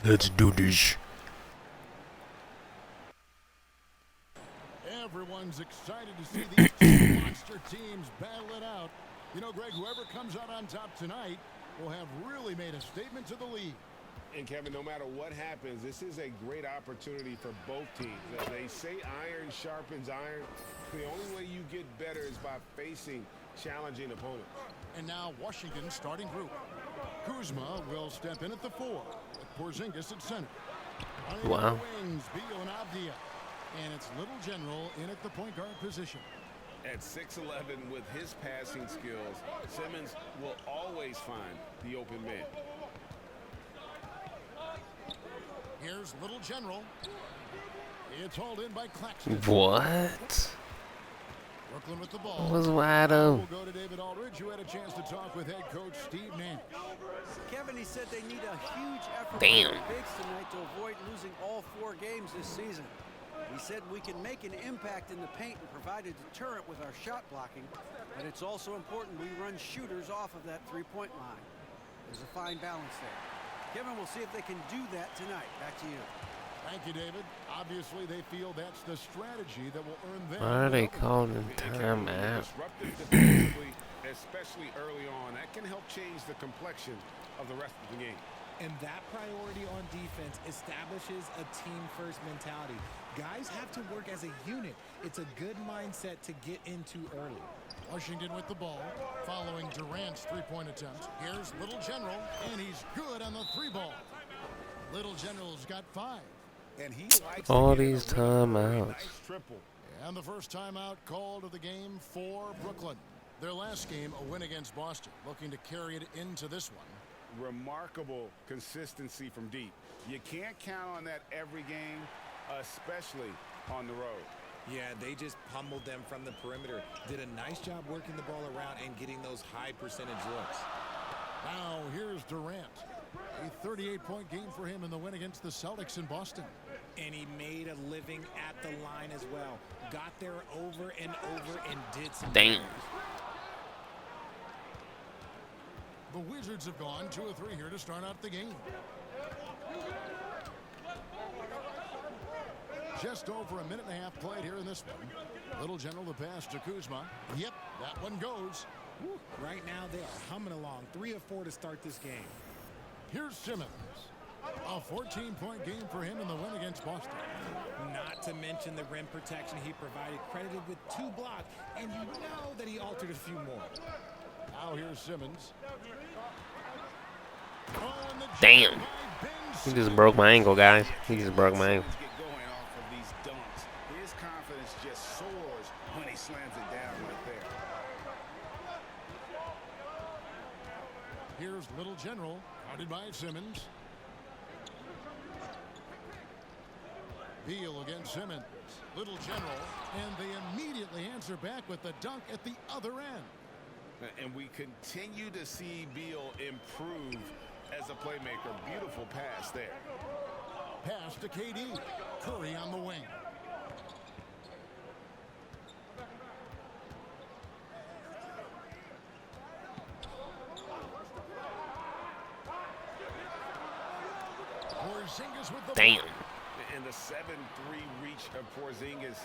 Let's do this. Everyone's excited to see these two monster teams battle it out. You know, Greg, whoever comes out on top tonight will have really made a statement to the league. And, Kevin, no matter what happens, this is a great opportunity for both teams. They say iron sharpens iron. The only way you get better is by facing challenging opponents. And now Washington's starting group. Kuzma will step in at the 4, with Porzingis at center. Wow. Wings, Beal and Avdia. And it's Little General in at the point guard position. At 6'11", with his passing skills, Simmons will always find the open man. Here's Little General. It's hauled in by Claxton. What? Brooklyn with the ball. What was wide We'll open? go to David Aldridge, who had a chance to talk with head coach Steve Nash. Kevin, he said they need a huge effort Damn. from the bigs tonight to avoid losing all 4 games this season. He said we can make an impact in the paint and provide a deterrent with our shot blocking, but it's also important we run shooters off of that three-point line. There's a fine balance there. Kevin, we'll see if they can do that tonight. Back to you. Thank you, David. Obviously, they feel that's the strategy that will earn them. Why are they calling timeout? Disruptive defensively, especially early on. That can help change the complexion of the rest of the game. And that priority on defense establishes a team-first mentality. Guys have to work as a unit. It's a good mindset to get into early. Washington with the ball, following Durant's three-point attempt. Here's Little General, and he's good on the 3-ball. Little General's got 5. And he likes All to get these a really timeouts. nice triple. And the first timeout called of the game for Brooklyn. Their last game, a win against Boston, looking to carry it into this one. Remarkable consistency from deep. You can't count on that every game, especially on the road. Yeah, they just pummeled them from the perimeter. Did a nice job working the ball around and getting those high percentage looks. Now here's Durant. A 38-point game for him in the win against the Celtics in Boston. And he made a living at the line as well. Got there over and over and did some Damn. damage. The Wizards have gone 2 of 3 here to start out the game. Just over a minute and a half played here in this one. Little General the pass to Kuzma. Yep, that one goes. Woo. Right now they are humming along. 3 of 4 to start this game. Here's Simmons. A 14-point game for him in the win against Boston. Not to mention the rim protection he provided, credited with 2 blocks, and you know that he altered a few more. Now here's Simmons. Oh, and the Damn. jump by Ben He just broke my ankle, guys. He just broke my ankle. Get going off of these dunks. His confidence just soars when he slams it down right there. Here's Little General, guarded by Simmons. Beal against Simmons. Little General, and they immediately answer back with the dunk at the other end. And we continue to see Beal improve as a playmaker. Beautiful pass there. Pass to KD. Curry on the wing. Porzingis with the Damn. ball. And the 7-3 reach of Porzingis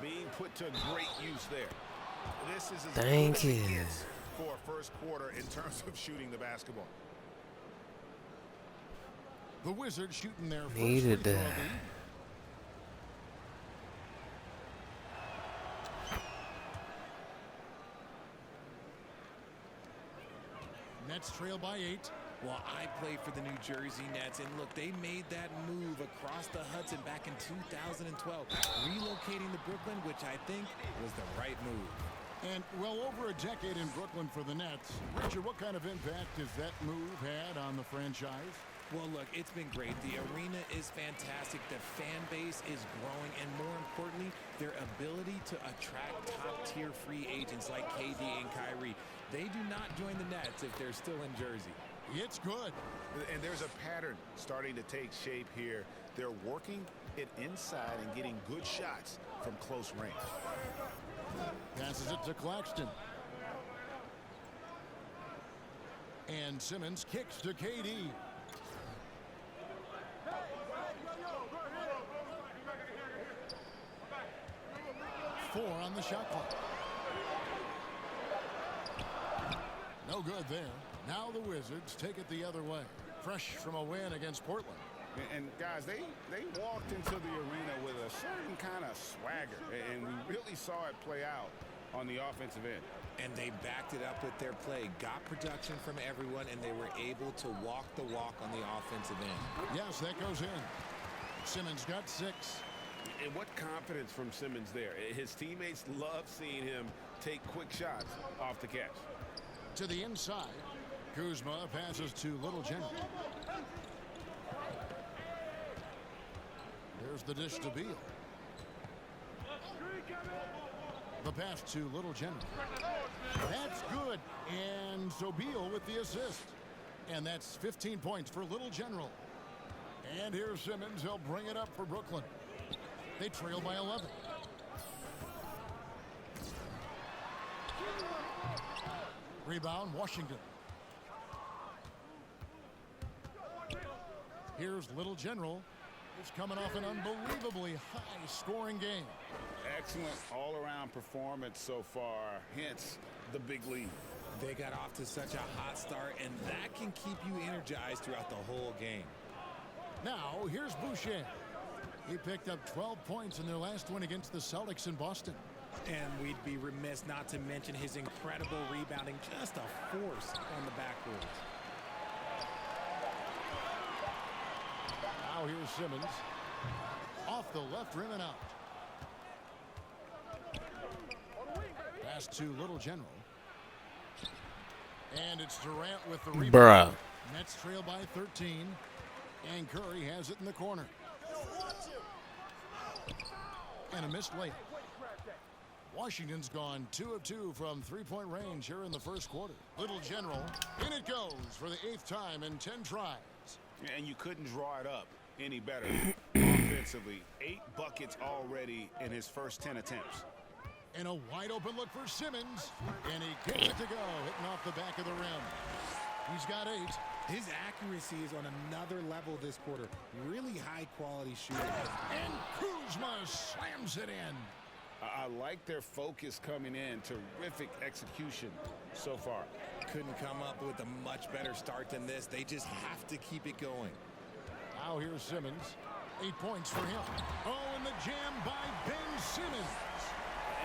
being put to great use there. This is as Thank good as it you. gets for a first quarter in terms of shooting the basketball. The Wizards shooting their first Needed free throw that. lead. Nets trail by 8. Well, I played for the New Jersey Nets, and look, they made that move across the Hudson back in 2012, relocating to Brooklyn, which I think was the right move. And well over a decade in Brooklyn for the Nets. Richard, what kind of impact has that move had on the franchise? Well, look, it's been great. The arena is fantastic. The fan base is growing, and more importantly, their ability to attract top-tier free agents like KD and Kyrie. They do not join the Nets if they're still in Jersey. It's good. And there's a pattern starting to take shape here. They're working it inside and getting good shots from close range. Passes it to Claxton. And Simmons kicks to KD. 4 on the shot clock. No good there. Now the Wizards take it the other way. Fresh from a win against Portland. And guys, they walked into the arena with a certain kind of swagger, and we really saw it play out on the offensive end. And they backed it up with their play, got production from everyone, and they were able to walk the walk on the offensive end. Yes, that goes in. Simmons got 6. And what confidence from Simmons there. His teammates love seeing him take quick shots off the catch. To the inside, Kuzma passes to Little General. There's the dish to Beal. The pass to Little General. That's good. And so Beal with the assist. And that's 15 points for Little General. And here's Simmons. He'll bring it up for Brooklyn. They trail by 11. Rebound, Washington. Here's Little General. He's coming off an unbelievably high-scoring game. Excellent all-around performance so far, hence the big lead. They got off to such a hot start, and that can keep you energized throughout the whole game. Now, here's Boucher. He picked up 12 points in their last win against the Celtics in Boston. And we'd be remiss not to mention his incredible rebounding, just a force on the backboard. Now here's Simmons. Off the left rim and out. Pass to Little General. And it's Durant with the rebound. Bruh. Nets trail by 13. And Curry has it in the corner. And a missed layup. Washington's gone 2 of 2 from three-point range here in the first quarter. Little General, in it goes for the 8th time in 10 tries. And you couldn't draw it up any better offensively. 8 buckets already in his first 10 attempts. And a wide open look for Simmons. And he gets it to go, hitting off the back of the rim. He's got 8. His accuracy is on another level this quarter. Really high-quality shooting. And Kuzma slams it in. I like their focus coming in. Terrific execution so far. Couldn't come up with a much better start than this. They just have to keep it going. Now here's Simmons. 8 points for him. Oh, and the jam by Ben Simmons.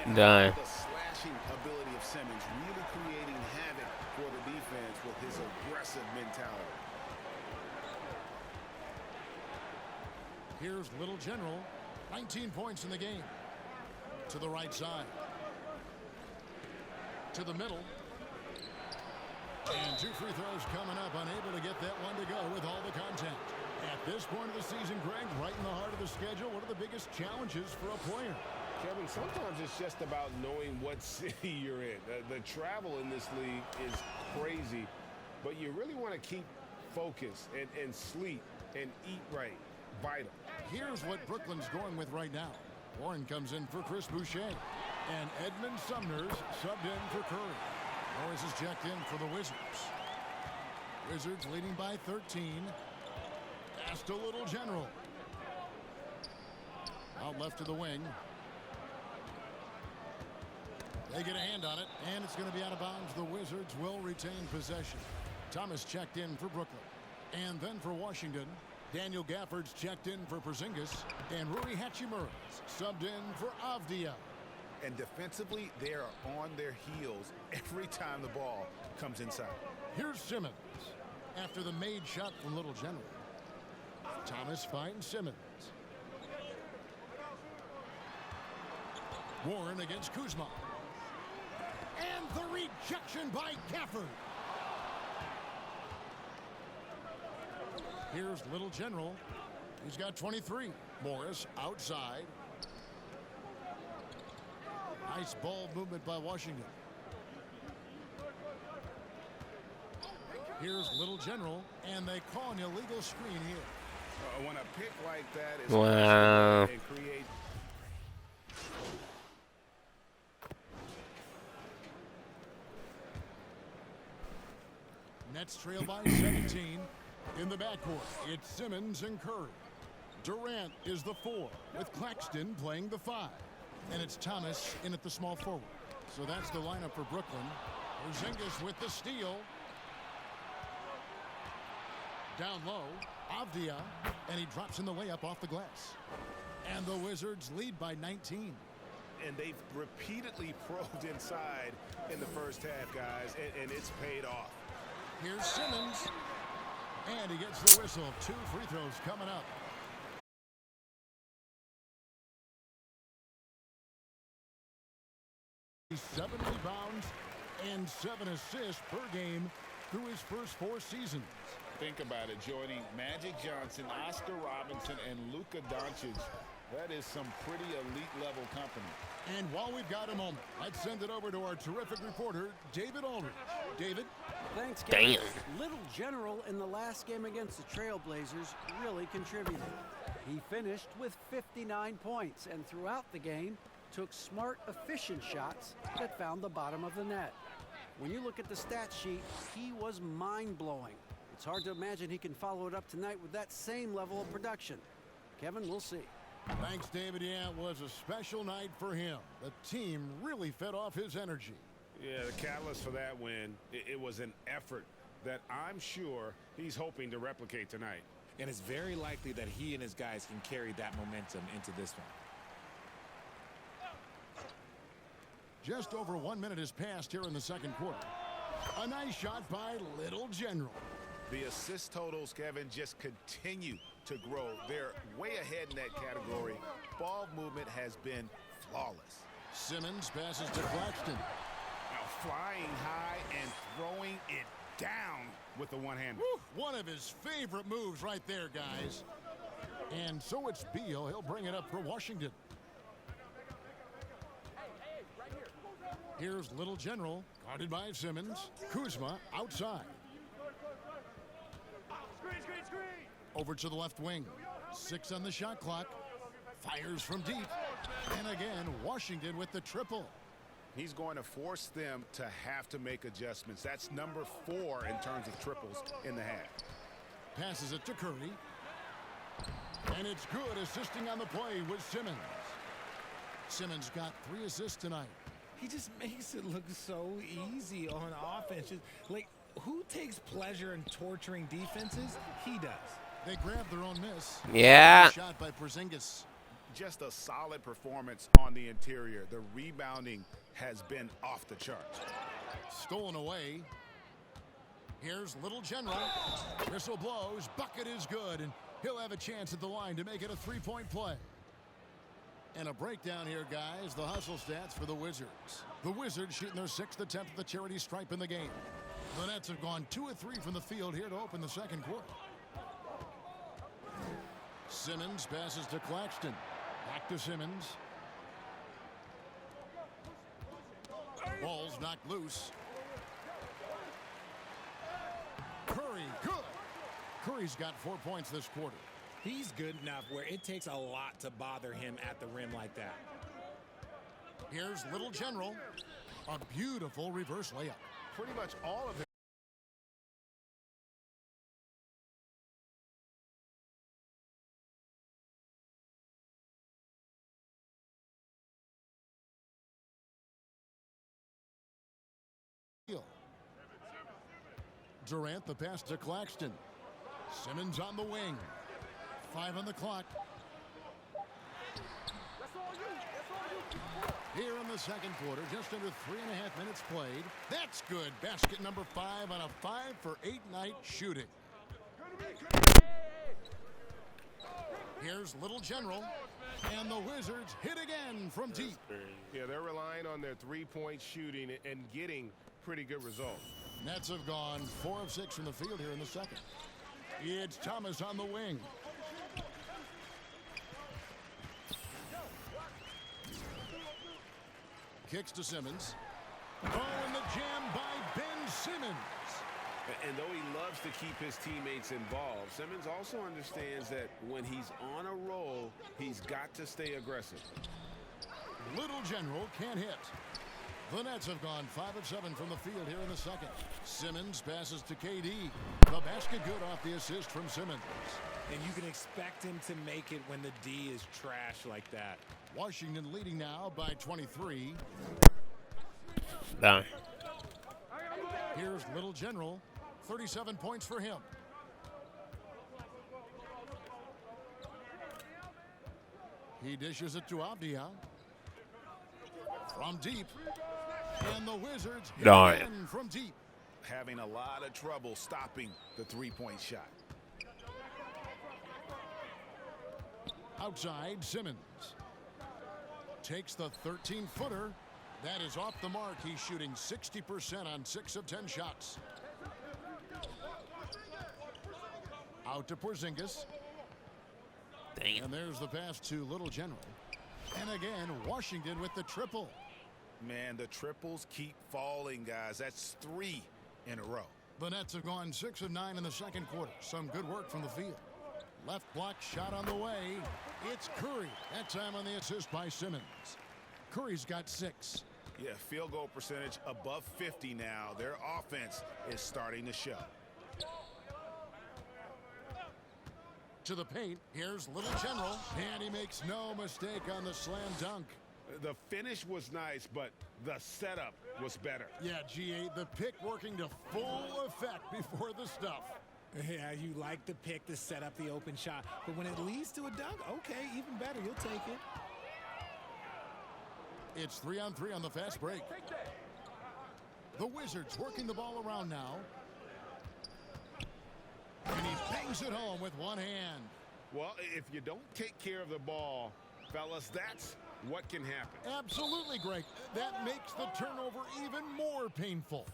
And Dang. the slashing ability of Simmons, really creating havoc for the defense with his aggressive mentality. Here's Little General. 19 points in the game. To the right side. To the middle. And 2 free throws coming up. Unable to get that one to go with all the contact. At this point of the season, Greg, right in the heart of the schedule, what are the biggest challenges for a player? Kevin, sometimes it's just about knowing what city you're in. The travel in this league is crazy, but you really want to keep focus and sleep and eat right. Vital. Here's what Brooklyn's going with right now. Warren comes in for Chris Boucher. And Edmund Sumner's subbed in for Curry. Morris is checked in for the Wizards. Wizards leading by 13. Pass to Little General. Out left to the wing. They get a hand on it, and it's going to be out of bounds. The Wizards will retain possession. Thomas checked in for Brooklyn. And then for Washington, Daniel Gafford's checked in for Porzingis, and Rui Hachimura's subbed in for Avdia. And defensively, they are on their heels every time the ball comes inside. Here's Simmons after the made shot from Little General. Thomas finds Simmons. Warren against Kuzma. And the rejection by Gafford. Here's Little General. He's got 23. Morris outside. Nice ball movement by Washington. Here's Little General, and they call an illegal screen here. When a pick like that is Wow. and create. Nets trail by 17. In the backcourt, it's Simmons and Curry. Durant is the 4, with Claxton playing the 5. And it's Thomas in at the small forward. So that's the lineup for Brooklyn. Porzingis with the steal. Down low, Avdia, and he drops in the layup off the glass. And the Wizards lead by 19. And they've repeatedly probed inside in the first half, guys, and it's paid off. Here's Simmons. And he gets the whistle. 2 free throws coming up. 7 rebounds and 7 assists per game through his first 4 seasons. Think about it, Jordy. Magic Johnson, Oscar Robinson, and Luka Doncic. That is some pretty elite level company. And while we've got a moment, let's send it over to our terrific reporter, David Aldridge. David? Thanks, Damn. Gary. Little General in the last game against the Trailblazers really contributed. He finished with 59 points and throughout the game took smart, efficient shots that found the bottom of the net. When you look at the stat sheet, he was mind-blowing. It's hard to imagine he can follow it up tonight with that same level of production. Kevin, we'll see. Thanks, David. Yeah, it was a special night for him. The team really fed off his energy. Yeah, the catalyst for that win, it was an effort that I'm sure he's hoping to replicate tonight. And it's very likely that he and his guys can carry that momentum into this one. Just over 1 minute has passed here in the second quarter. A nice shot by Little General. The assist totals, Kevin, just continue to grow. They're way ahead in that category. Ball movement has been flawless. Simmons passes to Claxton. Now flying high and throwing it down with the one-hander. One of his favorite moves right there, guys. And so it's Beal. He'll bring it up for Washington. Here's Little General, guarded by Simmons. Kuzma outside. Over to the left wing. 6 on the shot clock. Fires from deep. And again, Washington with the triple. He's going to force them to have to make adjustments. That's number 4 in terms of triples in the half. Passes it to Curry. And it's good, assisting on the play with Simmons. Simmons got 3 assists tonight. He just makes it look so easy on offense. Like, who takes pleasure in torturing defenses? He does. They grabbed their own miss. Yeah. Shot by Porzingis. Just a solid performance on the interior. The rebounding has been off the charts. Stolen away. Here's Little General. Whistle blows. Bucket is good. And he'll have a chance at the line to make it a 3-point play. And a breakdown here, guys. The hustle stats for the Wizards. The Wizards shooting their 6th attempt at the charity stripe in the game. The Nets have gone 2 of 3 from the field here to open the second quarter. Simmons passes to Claxton. Back to Simmons. Ball's knocked loose. Curry, good. Curry's got 4 points this quarter. He's good enough where it takes a lot to bother him at the rim like that. Here's Little General. A beautiful reverse layup. Pretty much all of it. Durant, the pass to Claxton. Simmons on the wing. 5 on the clock. Here in the second quarter, just under 3.5 minutes played. That's good. Basket number 5 on a 5 for 8 night shooting. Here's Little General. And the Wizards hit again from deep. Yeah, they're relying on their 3-point shooting and getting pretty good results. Nets have gone 4 of 6 from the field here in the second. It's Thomas on the wing. Kicks to Simmons. Oh, and the jam by Ben Simmons. And though he loves to keep his teammates involved, Simmons also understands that when he's on a roll, he's got to stay aggressive. Little General can't hit. The Nets have gone 5 of 7 from the field here in the second. Simmons passes to KD. The basket good off the assist from Simmons. And you can expect him to make it when the D is trash like that. Washington leading now by 23. Down. Here's Little General. 37 points for him. He dishes it to Avdia. From deep. And the Wizards hit again from deep. Having a lot of trouble stopping the three-point shot. Outside, Simmons. Takes the 13-footer. That is off the mark. He's shooting 60% on 6 of 10 shots. Out to Porzingis. Dang. And there's the pass to Little General. And again, Washington with the triple. Man, the triples keep falling, guys. That's 3 in a row. The Nets have gone 6 of 9 in the second quarter. Some good work from the field. Left block shot on the way. It's Curry. That time on the assist by Simmons. Curry's got 6. Yeah, field goal percentage above 50 now. Their offense is starting to show. To the paint. Here's Little General. And he makes no mistake on the slam dunk. The finish was nice, but the setup was better. Yeah, G8, the pick working to full effect before the stuff. Yeah, you like the pick to set up the open shot. But when it leads to a dunk, okay, even better. You'll take it. It's 3-on-3 on the fast break. The Wizards working the ball around now. And he bangs it home with one hand. Well, if you don't take care of the ball, fellas, that's what can happen. Absolutely, Greg. That makes the turnover even more painful.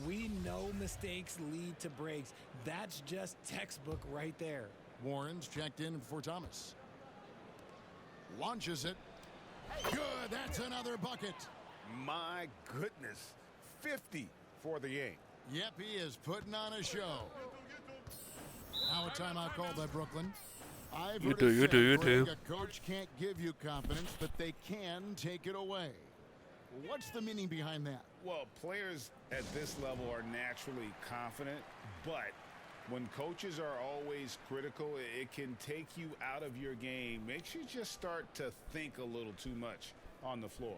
We know mistakes lead to breaks. That's just textbook right there. Warren's checked in for Thomas. Launches it. Good. That's another bucket. My goodness. 50 for the game. Yep, he is putting on a show. Now a timeout called by Brooklyn. I've heard it said, Greg, a coach can't give you confidence, but they can take it away. What's the meaning behind that? Well, players at this level are naturally confident, but when coaches are always critical, it can take you out of your game. Makes you just start to think a little too much on the floor.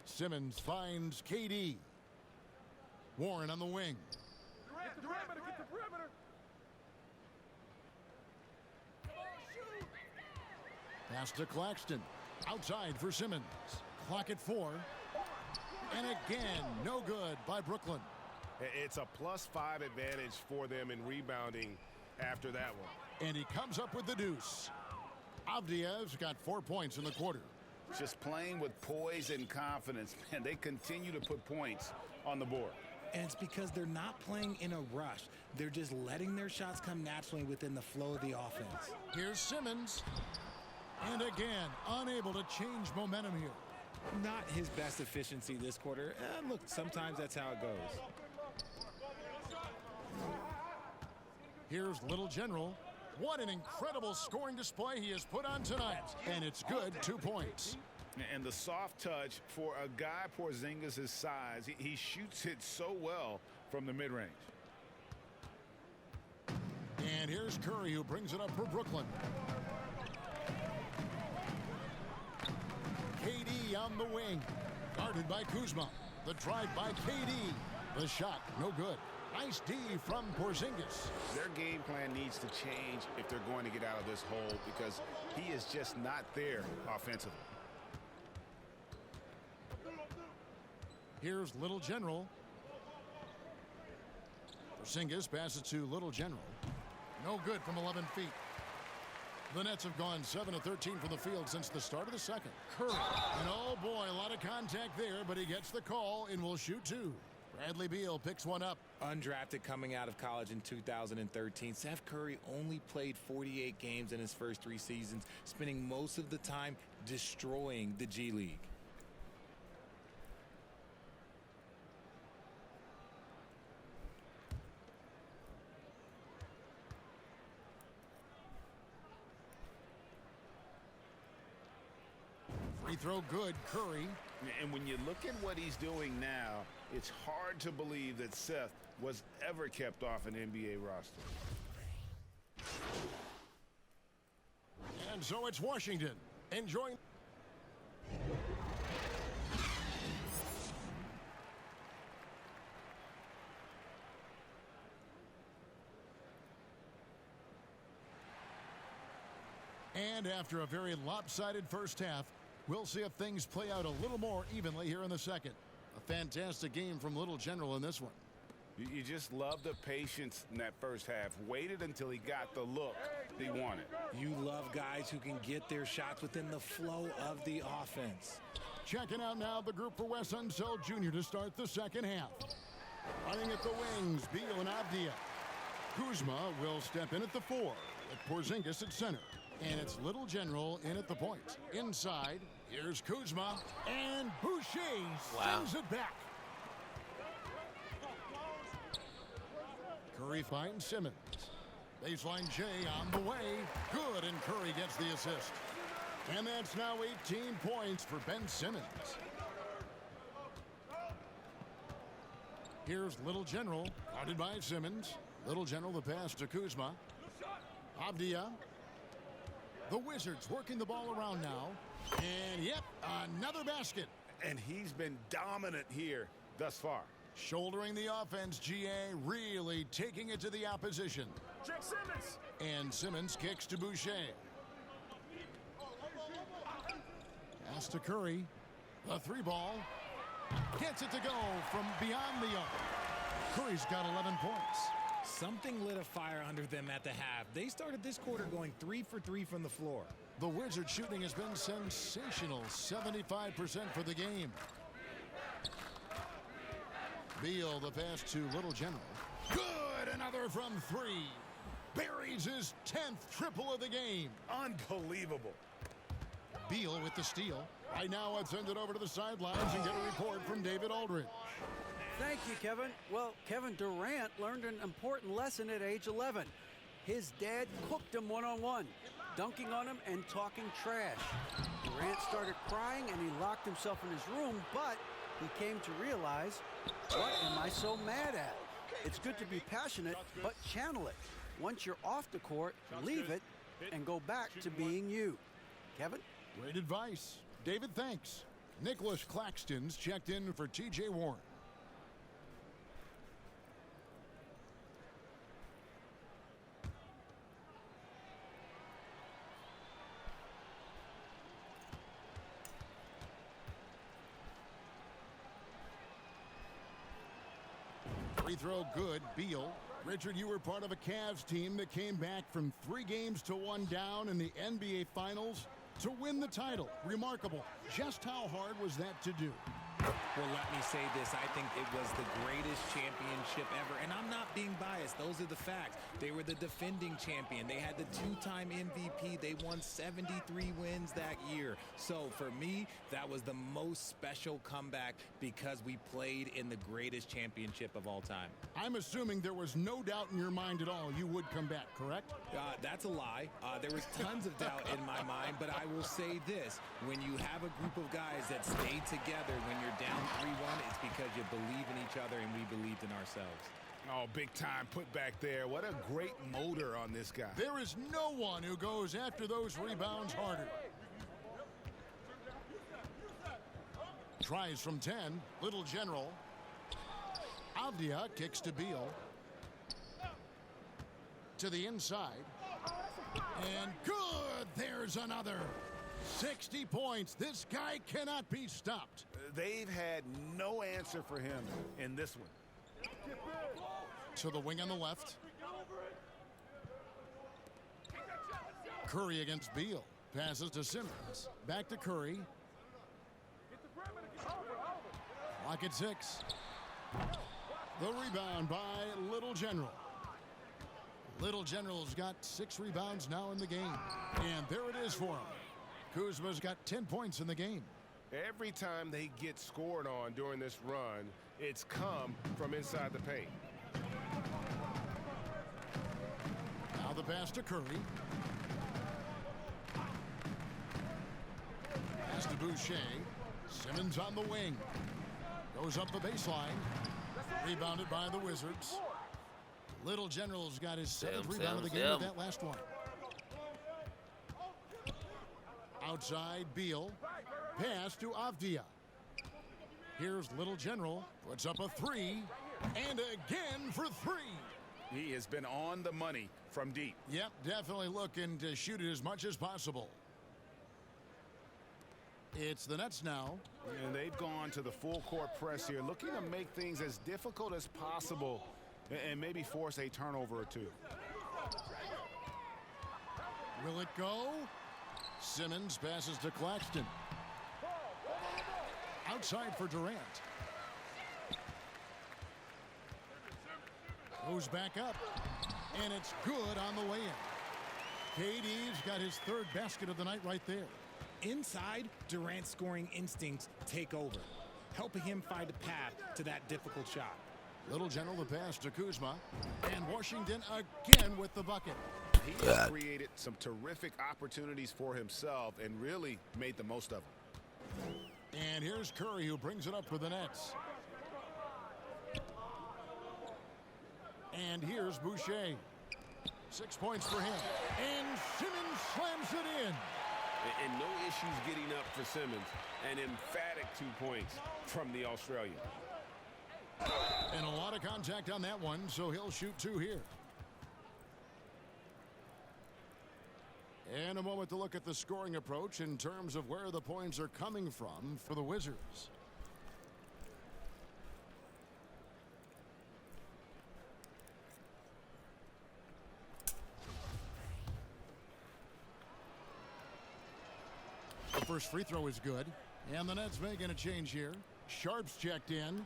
Simmons finds KD. Warren on the wing. Pass to Claxton. Outside for Simmons. Clock at 4. And again, no good by Brooklyn. It's a +5 advantage for them in rebounding after that one. And he comes up with the deuce. Avdia's got 4 points in the quarter. Just playing with poise and confidence, and they continue to put points on the board. And it's because they're not playing in a rush. They're just letting their shots come naturally within the flow of the offense. Here's Simmons. And again, unable to change momentum here. Not his best efficiency this quarter. Look, sometimes that's how it goes. Here's Little General. What an incredible scoring display he has put on tonight. And it's good, 2 points. And the soft touch for a guy Porzingis' size, he shoots it so well from the mid-range. And here's Curry, who brings it up for Brooklyn. KD on the wing. Guarded by Kuzma. The drive by KD. The shot, no good. Nice D from Porzingis. Their game plan needs to change if they're going to get out of this hole because he is just not there offensively. Here's Little General. Porzingis passes to Little General. No good from 11 feet. The Nets have gone 7 of 13 from the field since the start of the second. Curry. And oh boy, a lot of contact there, but he gets the call and will shoot two. Bradley Beal picks one up. Undrafted coming out of college in 2013, Seth Curry only played 48 games in his first 3 seasons, spending most of the time destroying the G League. Free throw good, Curry. And when you look at what he's doing now, it's hard to believe that Seth was ever kept off an NBA roster. And so it's Washington enjoying. And after a very lopsided first half, we'll see if things play out a little more evenly here in the second. A fantastic game from Little General in this one. You just love the patience in that first half. Waited until he got the look he wanted. You love guys who can get their shots within the flow of the offense. Checking out now the group for Wes Unseld Jr. to start the second half. Running at the wings, Beal and Avdia. Kuzma will step in at the 4, with Porzingis at center. And it's Little General in at the point. Inside, here's Kuzma, and Boucher sends it back. Curry finds Simmons. Baseline J on the way. Good, and Curry gets the assist. And that's now 18 points for Ben Simmons. Here's Little General, guarded by Simmons. Little General the pass to Kuzma. Avdia. The Wizards working the ball around now. And yep, another basket. And he's been dominant here thus far. Shouldering the offense, GA really taking it to the opposition. Check Simmons. And Simmons kicks to Boucher. Pass to Curry. The 3 ball. Gets it to go from beyond the arc. Curry's got 11 points. Something lit a fire under them at the half. They started this quarter going 3 for 3 from the floor. The Wizards shooting has been sensational. 75% for the game. Beal the pass to Little General. Good, another from 3. Buries his 10th triple of the game. Unbelievable. Beal with the steal. Right now, let's send it over to the sidelines and get a report from David Aldridge. Thank you, Kevin. Well, Kevin Durant learned an important lesson at age 11. His dad cooked him one-on-one, dunking on him and talking trash. Durant started crying and he locked himself in his room, but he came to realize, what am I so mad at? It's good to be passionate, but channel it. Once you're off the court, leave it and go back to being you. Kevin? Great advice. David, thanks. Nicholas Claxton's checked in for TJ Warren. Free throw good, Beal. Richard, you were part of a Cavs team that came back from 3 games to 1 down in the NBA Finals to win the title. Remarkable. Just how hard was that to do? Well, let me say this. I think it was the greatest championship ever. And I'm not being biased. Those are the facts. They were the defending champion. They had the 2-time MVP. They won 73 wins that year. So for me, that was the most special comeback because we played in the greatest championship of all time. I'm assuming there was no doubt in your mind at all you would come back, correct? That's a lie. There was tons of doubt in my mind, but I will say this. When you have a group of guys that stay together when you're down 3-1, it's because you believe in each other and we believed in ourselves. Oh, big time put back there. What a great motor on this guy. There is no one who goes after those rebounds harder. Tries from 10. Little General. Avdia kicks to Beal. To the inside. And good! There's another. 60 points. This guy cannot be stopped. They've had no answer for him in this one. To the wing on the left. Curry against Beal. Passes to Simmons. Back to Curry. Clock at 6. The rebound by Little General. Little General's got 6 rebounds now in the game. And there it is for him. Kuzma's got 10 points in the game. Every time they get scored on during this run, it's come from inside the paint. Now the pass to Curry. Pass to Boucher. Simmons on the wing. Goes up the baseline. Rebounded by the Wizards. Little General's got his 7th rebound of the game with that last one. Outside Beal. Pass to Avdia. Here's Little General. Puts up a 3. And again for 3. He has been on the money from deep. Yep, definitely looking to shoot it as much as possible. It's the Nets now. And they've gone to the full court press here, looking to make things as difficult as possible and maybe force a turnover or 2. Will it go? Simmons passes to Claxton. Outside for Durant. Goes back up. And it's good on the way in. KD's got his 3rd basket of the night right there. Inside, Durant's scoring instincts take over, helping him find a path to that difficult shot. Little General the pass to Kuzma. And Washington again with the bucket. He has created some terrific opportunities for himself and really made the most of them. And here's Curry, who brings it up for the Nets. And here's Boucher. 6 points for him. And Simmons slams it in. And no issues getting up for Simmons. An emphatic 2 points from the Australian. And a lot of contact on that one, so he'll shoot 2 here. And a moment to look at the scoring approach in terms of where the points are coming from for the Wizards. The first free throw is good. And the Nets making a change here. Sharp's checked in.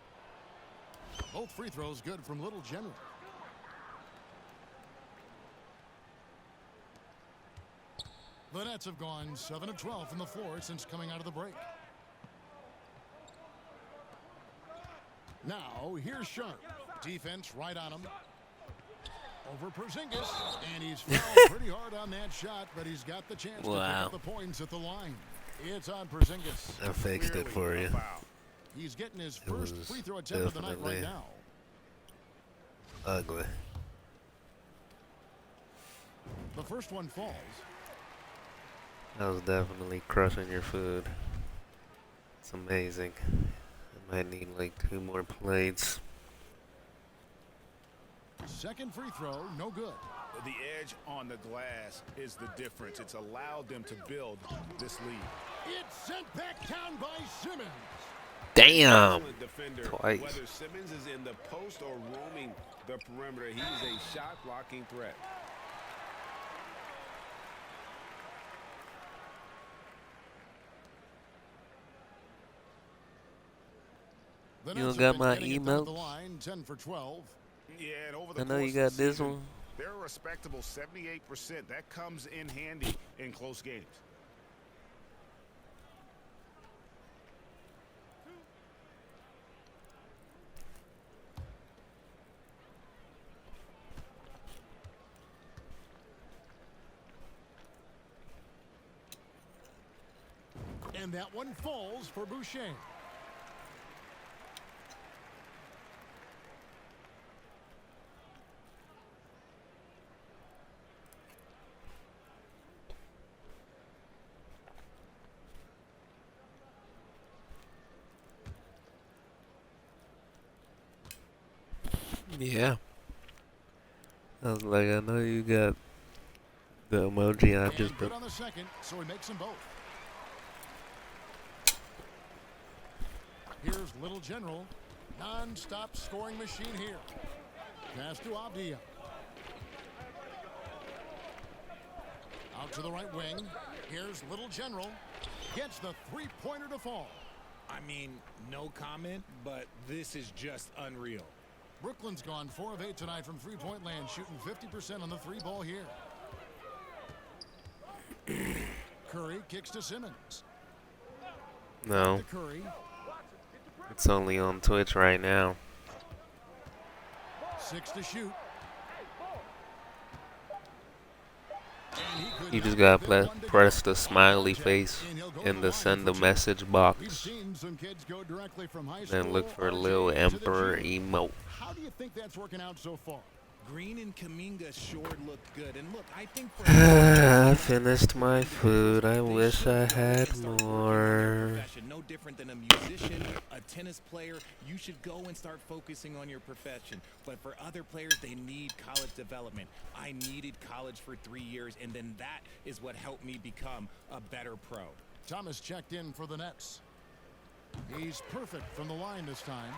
Both free throws good from Little General. The Nets have gone 7 of 12 from the floor since coming out of the break. Now, here's Sharp. Defense right on him. Over Porzingis. And he's fouled pretty hard on that shot, but he's got the chance to pick up the points at the line. It's on Porzingis. I fixed it for you. He's getting his first free throw attempt of the night right now. Ugly. The first one falls. That was definitely crushing your food. It's amazing. I might need like 2 more plates. Second free throw, no good. The edge on the glass is the difference. It's allowed them to build this lead. It's sent back down by Simmons. Damn. Defender, Twice. whether Simmons is in the post or roaming the perimeter, he's a shot blocking threat. The You Nets don't got have been my getting it down email? the line, 10 for 12. Yeah, and over the I know course you of got the this season, one. they're a respectable 78%. That comes in handy in close games. And that one falls for Boucher. Yeah. I was like, I know you got the emoji. I And just good put. on the second, so he makes them both. Here's Little General. Non-stop scoring machine here. Pass to Avdia. Out to the right wing. Here's Little General. Gets the three-pointer to fall. I mean, no comment, but this is just unreal. Brooklyn's gone 4 of 8 tonight from three-point land, shooting 50% on the three ball here. Curry kicks to Simmons. No, To Curry. it's only on Twitch right now. 6 to shoot. You just gotta press the smiley face in the send a message box. Then look for Lil Emperor emote. How do you think that's working out so far? Green and Kaminga sure look good. And look, I think for I finished my food. I wish I had more. No different than a musician, a tennis player. You should go and start focusing on your profession. But for other players, they need college development. I needed college for 3 years, and then that is what helped me become a better pro. Thomas checked in for the Nets. He's perfect from the line this time.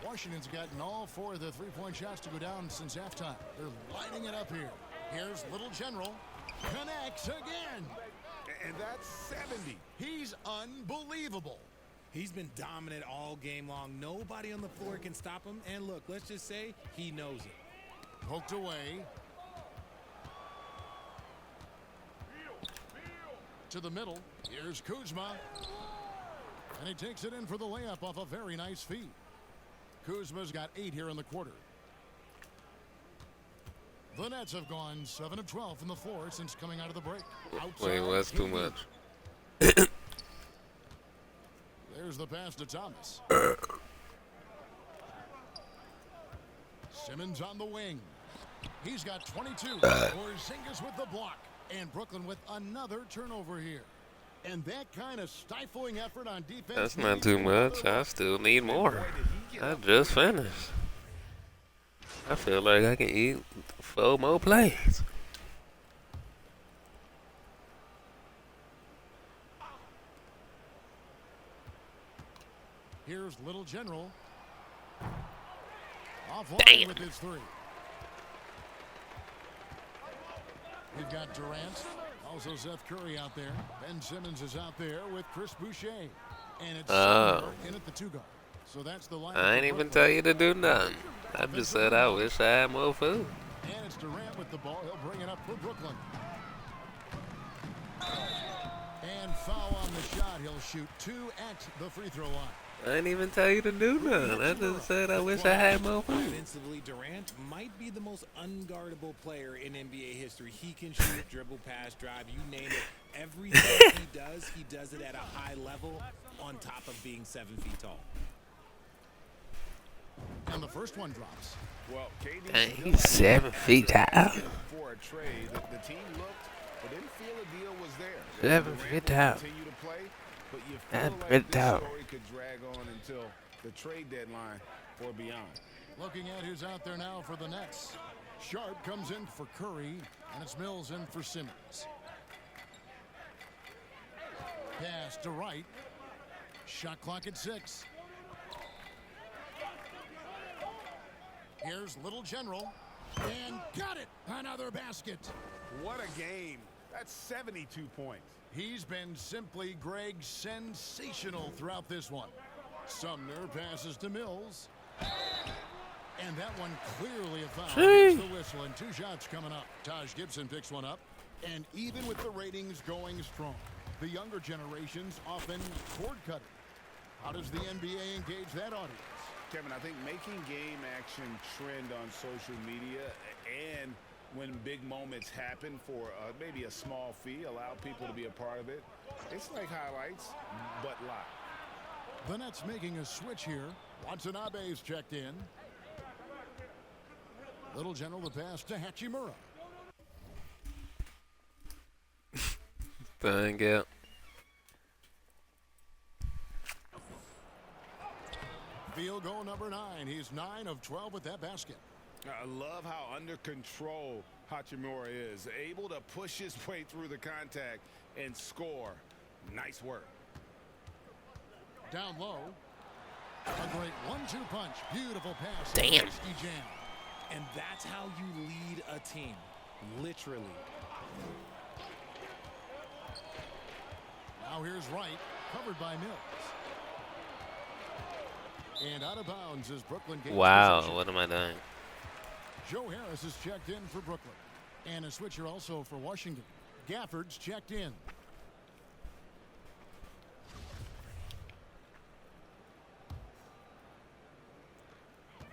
Washington's gotten all 4 of the three-point shots to go down since halftime. They're lighting it up here. Here's Little General. Connects again. And that's 70. He's unbelievable. He's been dominant all game long. Nobody on the floor can stop him. And look, let's just say he knows it. Poked away. To the middle. Here's Kuzma. And he takes it in for the layup off a very nice feed. Kuzma's got 8 here in the quarter. The Nets have gone 7 of 12 from the floor since coming out of the break. Wait, well, that's too much. There's the pass to Thomas. Simmons on the wing. He's got 22. Porzingis with the block. And Brooklyn with another turnover here. And that kind of stifling effort on defense. That's not too much. I still need more. I just finished. I feel like I can eat 4 more plates. Here's Little General. Offline with his 3. We've got Durant. Also Seth Curry out there. Ben Simmons is out there with Chris Boucher. And it's in at the 2 guard. So that's the line. I ain't even tell you to do nothing. I just said I wish I had more food. And it's Durant with the ball. He'll bring it up for Brooklyn. And foul on the shot. He'll shoot 2 at the free throw line. I ain't even tell you to do nothing. I just said I wish I had more food. Offensively, Durant might be the most unguardable player in NBA history. He can shoot, dribble, pass, drive, you name it. Everything he does it at a high level on top of being 7 feet tall. And the first one drops. Well, KD Dang, he's 7 feet tall. for a trade. The team looked, but didn't feel a deal was there. 7 feet tall. Continue to play, but you That's feel like pretty this tall. story could drag on until the trade deadline or beyond. Looking at who's out there now for the Nets. Sharp comes in for Curry, and it's Mills in for Simmons. Pass to Wright. Shot clock at 6. Here's Little General. And got it! Another basket. What a game. That's 72 points. He's been simply, Greg, sensational throughout this one. Sumner passes to Mills. And that one clearly a foul. Gets the whistle and 2 shots coming up. Taj Gibson picks one up. And even with the ratings going strong, the younger generations often cord cutting. How does the NBA engage that audience? Kevin, I think making game action trend on social media and when big moments happen for maybe a small fee, allow people to be a part of it. It's like highlights, but live. The Nets making a switch here. Watanabe's checked in. Little General the pass to Hachimura. Dang it. Field goal number 9. He's 9 of 12 with that basket. I love how under control Hachimura is. Able to push his way through the contact and score. Nice work. Down low. A great 1-2 punch. Beautiful pass. Damn. Ski jam. And that's how you lead a team, literally. Now here's Wright, covered by Mills. And out of bounds as Brooklyn gains Wow, possession. what am I doing? Joe Harris is checked in for Brooklyn. And a switcher also for Washington. Gafford's checked in.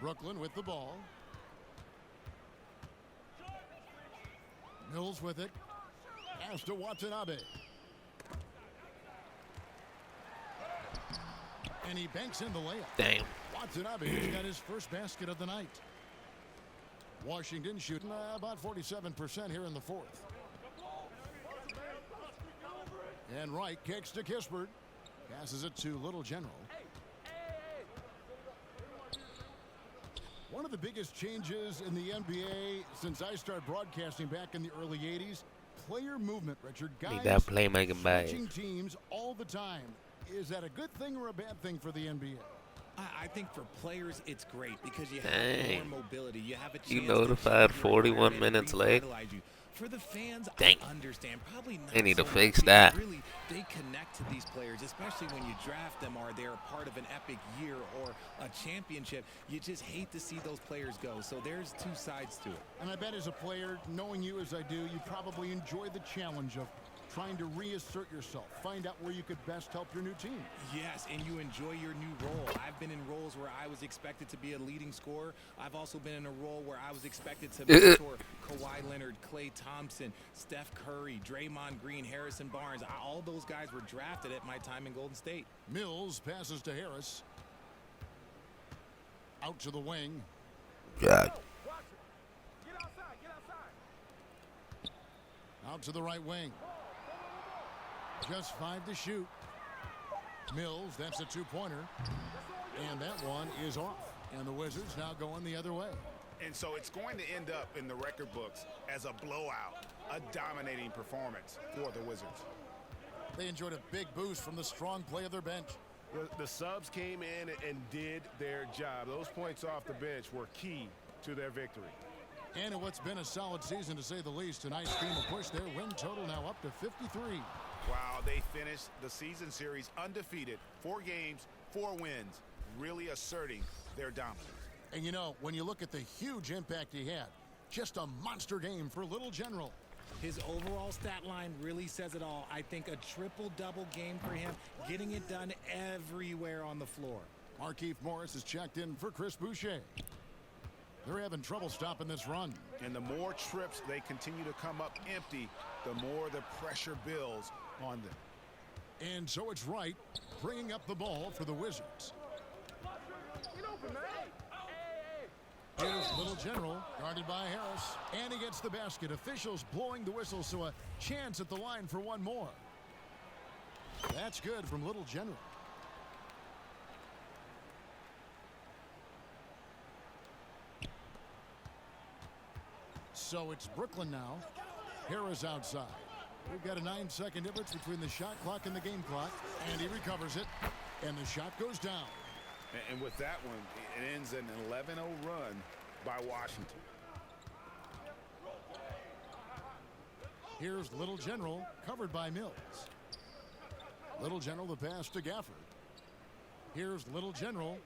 Brooklyn with the ball. Mills with it. Pass to Watanabe. And he banks in the layup. Damn. Watanabe has got his first basket of the night. Washington shooting about 47% here in the fourth. And Wright kicks to Kispert. Passes it to Little General. One of the biggest changes in the NBA since I started broadcasting back in the early 80s, player movement, Richard. Guys Need that playmaking bag. switching teams all the time. Is that a good thing or a bad thing for the NBA? I think for players, it's great because you have Dang. more mobility. You have a chance You to notified change your 41 environment, minutes late? revitalize you. For the fans, Dang. I understand. Probably not They need to so fix much that. because really, they connect to these players, especially when you draft them or they're a part of an epic year or a championship. You just hate to see those players go. So there's two sides to it. And I bet as a player, knowing you as I do, you probably enjoy the challenge of trying to reassert yourself, find out where you could best help your new team. Yes, and you enjoy your new role. I've been in roles where I was expected to be a leading scorer. I've also been in a role where I was expected to mentor Kawhi Leonard, Klay Thompson, Steph Curry, Draymond Green, Harrison Barnes. All those guys were drafted at my time in Golden State. Mills passes to Harris. Out to the wing. God. Out to the right wing. Just 5 to shoot. Mills, that's a two-pointer. And that one is off. And the Wizards now going the other way. And so it's going to end up in the record books as a blowout, a dominating performance for the Wizards. They enjoyed a big boost from the strong play of their bench. The subs came in and did their job. Those points off the bench were key to their victory. And in what's been a solid season, to say the least, tonight's team will push their win total now up to 53. Wow, they finished the season series undefeated. 4 games, 4 wins, really asserting their dominance. And you know, when you look at the huge impact he had, just a monster game for Little General. His overall stat line really says it all. I think a triple-double game for him, getting it done everywhere on the floor. Markieff Morris is checked in for Chris Boucher. They're having trouble stopping this run. And the more trips they continue to come up empty, the more the pressure builds on them. And so it's Wright bringing up the ball for the Wizards. Here's Little General, guarded by Harris. And he gets the basket. Officials blowing the whistle, so a chance at the line for one more. That's good from Little General. So it's Brooklyn now. Harris outside. We've got a 9-second difference between the shot clock and the game clock. And he recovers it. And the shot goes down. And with that one, it ends an 11-0 run by Washington. Here's Little General, covered by Mills. Little General, the pass to Gafford. Here's Little General.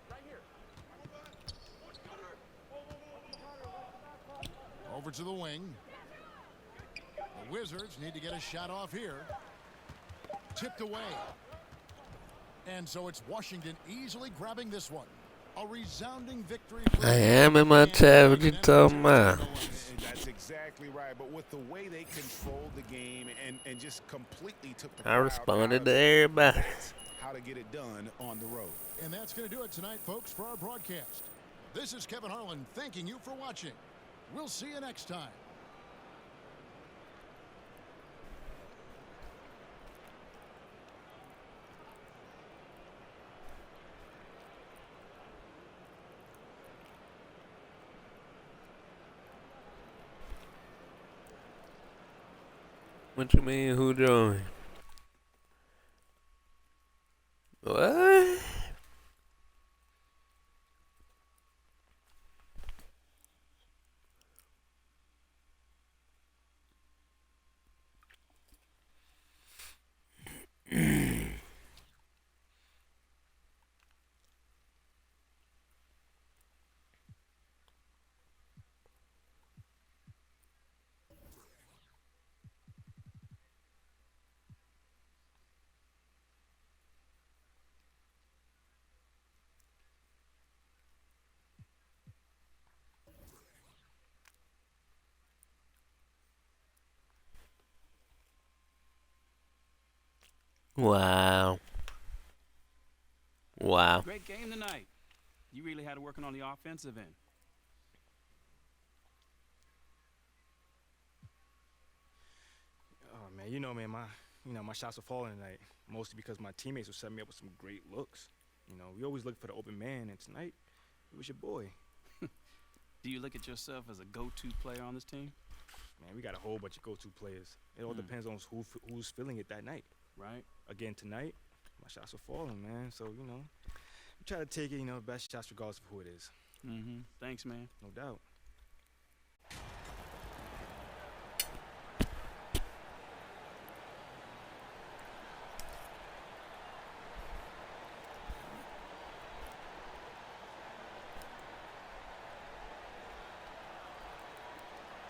Over to the wing. The Wizards need to get a shot off here. Tipped away. And so it's Washington easily grabbing this one. A resounding victory. For I am in my chat. What you talking about? And that's exactly right. But with the way they controlled the game and just completely took the I crowd responded out to of everybody. how to get it done on the road. And that's going to do it tonight, folks, for our broadcast. This is Kevin Harlan thanking you for watching. We'll see you next time. What you mean, who joined? What? Wow. Wow. Great game tonight. You really had to working on the offensive end. Oh man, man, my shots were falling tonight, mostly because my teammates were setting me up with some great looks. We always look for the open man, and tonight it was your boy. Do you look at yourself as a go-to player on this team? Man, we got a whole bunch of go-to players. It all depends on who's feeling it that night. Right. Again tonight, my shots were falling, man. So we try to take it, best shots regardless of who it is. Thanks, man. No doubt.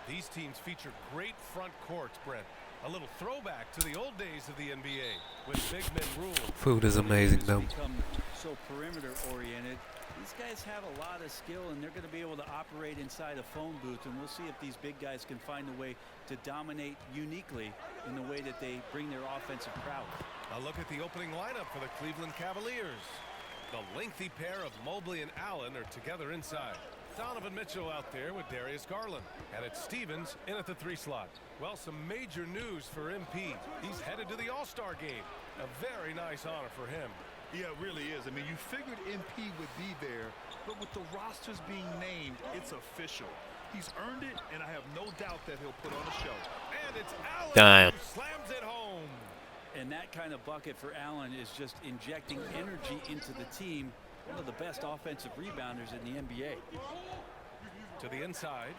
These teams feature great front courts, Brent. A little throwback to the old days of the NBA when big men ruled. Food is amazing, though. Become so perimeter oriented. These guys have a lot of skill, and they're going to be able to operate inside a phone booth, and we'll see if these big guys can find a way to dominate uniquely in the way that they bring their offensive prowess. A look at the opening lineup for the Cleveland Cavaliers. The lengthy pair of Mobley and Allen are together inside. Donovan Mitchell out there with Darius Garland. And it's Stevens in at the 3 slot. Well, some major news for MP. He's headed to the All-Star game. A very nice honor for him. Yeah, it really is. I mean, you figured MP would be there, but with the rosters being named, it's official. He's earned it, and I have no doubt that he'll put on a show. And it's Allen Damn. who slams it home. And that kind of bucket for Allen is just injecting energy into the team. One of the best offensive rebounders in the NBA. To the inside.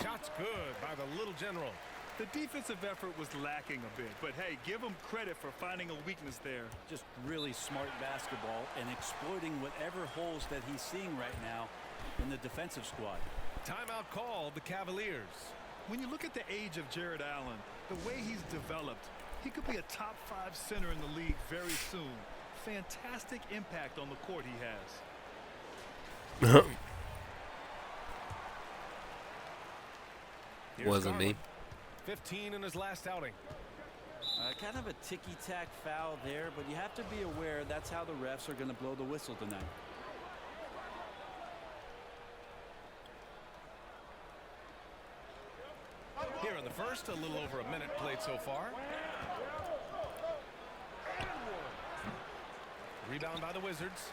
Shot's good by the little general. The defensive effort was lacking a bit, but hey, give him credit for finding a weakness there. Just really smart basketball and exploiting whatever holes that he's seeing right now in the defensive squad. Timeout called the Cavaliers. When you look at the age of Jared Allen, the way he's developed, he could be a top 5 center in the league very soon. Fantastic impact on the court he has. Wasn't me. 15 in his last outing. Kind of a ticky-tack foul there, but you have to be aware that's how the refs are going to blow the whistle tonight. Here in the first, a little over a minute played so far. Rebound by the Wizards.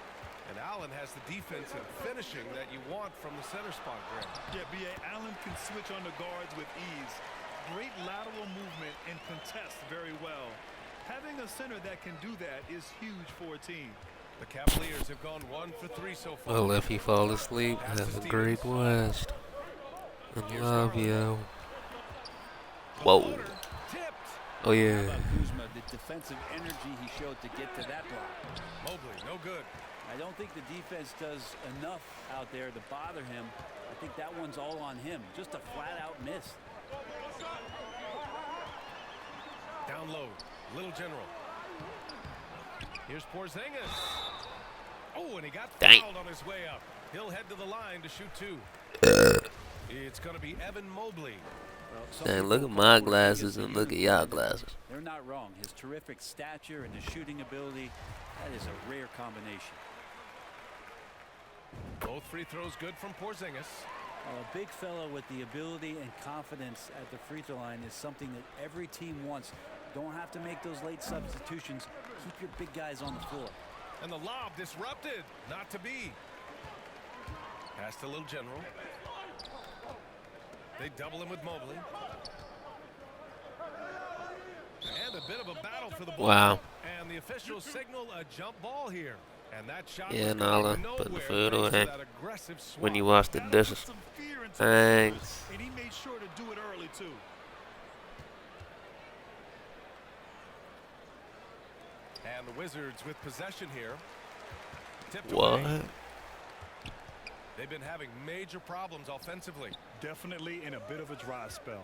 And Allen has the defense and finishing that you want from the center spot, Greg. Yeah, B.A. Allen can switch on the guards with ease. Great lateral movement and contests very well. Having a center that can do that is huge for a team. The Cavaliers have gone 1 for 3 so far. Well, if you fall asleep, have a great rest. I love you. Whoa. Oh, yeah. How about Kuzma, the defensive energy he showed to get to that block. Mobley, no good. I don't think the defense does enough out there to bother him. I think that one's all on him. Just a flat-out miss. Down low, Little General. Here's Porzingis. Oh, and he got fouled on his way up. He'll head to the line to shoot 2. It's going to be Evan Mobley. Dang, look at my glasses and look at y'all glasses. They're not wrong. His terrific stature and his shooting ability, that is a rare combination. Both free throws good from Porzingis. A big fellow with the ability and confidence at the free throw line is something that every team wants. Don't have to make those late substitutions. Keep your big guys on the floor. And the lob disrupted. Not to be. Pass to Little General. They double him with Mobley. And a bit of a battle for the ball. Wow. And the officials signal a jump ball here. And that shot Yeah, was Nala, going put the nowhere food thanks to away that aggressive swap. when you wash the That'll dishes. put some fear into Thanks. the and he made sure to do it early too. And the Wizards with possession here. Tipped What? away. They've been having major problems offensively. Definitely in a bit of a dry spell.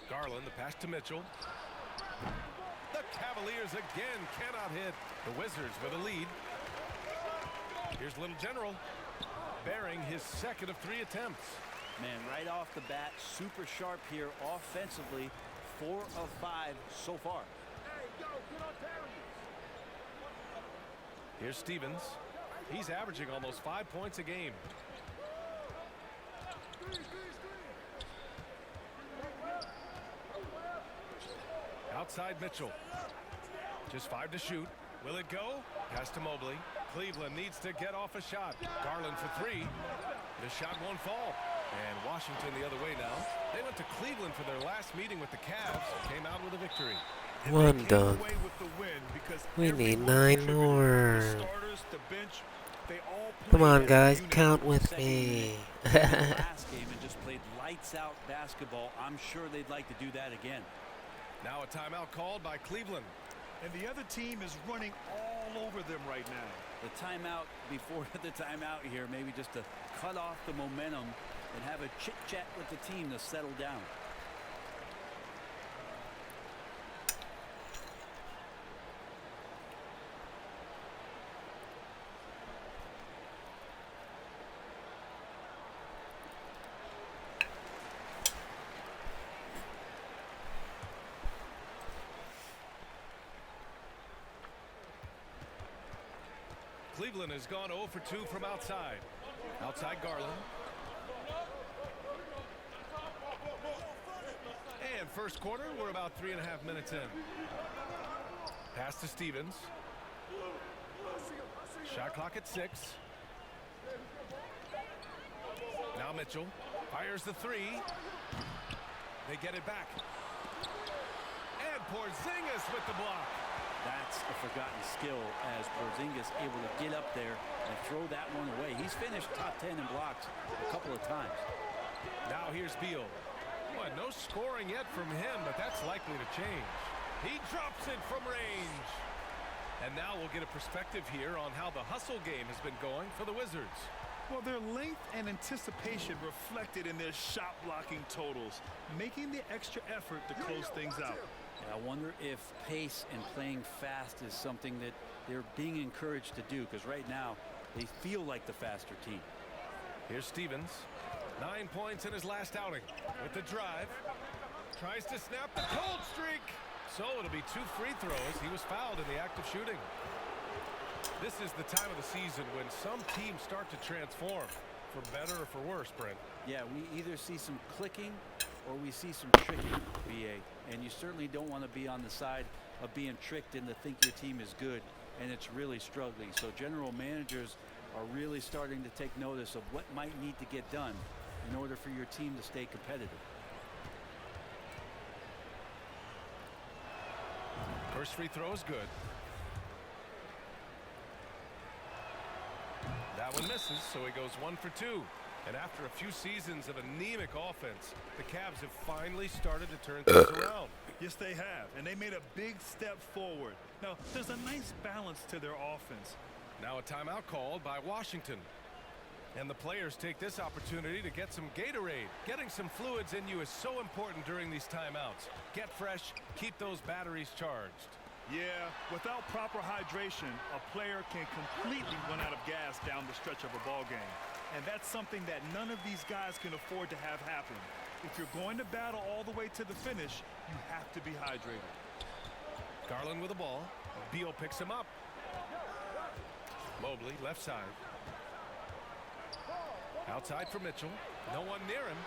Garland, the pass to Mitchell. The Cavaliers again cannot hit. The Wizards with a lead. Here's Little General, bearing his second of 3 attempts. Man, right off the bat, super sharp here offensively. 4 of 5 so far. Here's Stevens. He's averaging almost 5 points a game. Outside Mitchell. Just 5 to shoot. Will it go? Pass to Mobley. Cleveland needs to get off a shot. Garland for 3. The shot won't fall. And Washington the other way now. They went to Cleveland for their last meeting with the Cavs. Came out with a victory. One done. We need 9 more. Come on, guys, count with me. Last game and just played lights out basketball. I'm sure they'd like to do that again. Now a timeout called by Cleveland. And the other team is running all over them right now. The timeout before the timeout here, maybe just to cut off the momentum and have a chit-chat with the team to settle down. Cleveland has gone 0 for 2 from outside. Outside Garland. And first quarter, we're about 3.5 minutes in. Pass to Stevens. Shot clock at 6. Now Mitchell fires the 3. They get it back. And Porzingis with the block. That's a forgotten skill as Porzingis able to get up there and throw that one away. He's finished top 10 in blocks a couple of times. Now here's Beal. Boy, no scoring yet from him, but that's likely to change. He drops it from range. And now we'll get a perspective here on how the hustle game has been going for the Wizards. Well, their length and anticipation reflected in their shot blocking totals, making the extra effort to close things out. I wonder if pace and playing fast is something that they're being encouraged to do, because right now they feel like the faster team. Here's Stevens. 9 points in his last outing. With the drive. Tries to snap the cold streak. So it'll be 2 free throws. He was fouled in the act of shooting. This is the time of the season when some teams start to transform, for better or for worse, Brent. Yeah, we either see some clicking or we see some tricking, BA. And you certainly don't want to be on the side of being tricked into think your team is good and it's really struggling. So general managers are really starting to take notice of what might need to get done in order for your team to stay competitive. First free throw is good. That one misses, so he goes 1 for 2. And after a few seasons of anemic offense, the Cavs have finally started to turn things around. Yes, they have, and they made a big step forward. Now, there's a nice balance to their offense. Now a timeout called by Washington. And the players take this opportunity to get some Gatorade. Getting some fluids in you is so important during these timeouts. Get fresh, keep those batteries charged. Yeah, without proper hydration, a player can completely run out of gas down the stretch of a ball game. And that's something that none of these guys can afford to have happen. If you're going to battle all the way to the finish, you have to be hydrated. Garland with the ball. Beal picks him up. Mobley, left side. Outside for Mitchell. No one near him.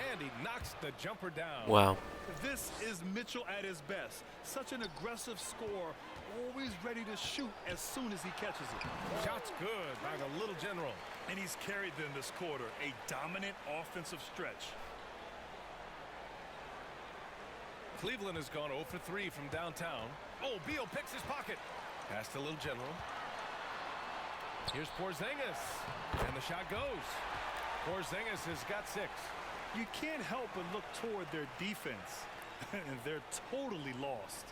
And he knocks the jumper down. Wow. This is Mitchell at his best. Such an aggressive scorer, always ready to shoot as soon as he catches it. Shot's good by the little general. And he's carried them this quarter. A dominant offensive stretch. Cleveland has gone 0 for 3 from downtown. Oh, Beal picks his pocket. Pass to little general. Here's Porzingis. And the shot goes. Porzingis has got 6. You can't help but look toward their defense. And they're totally lost.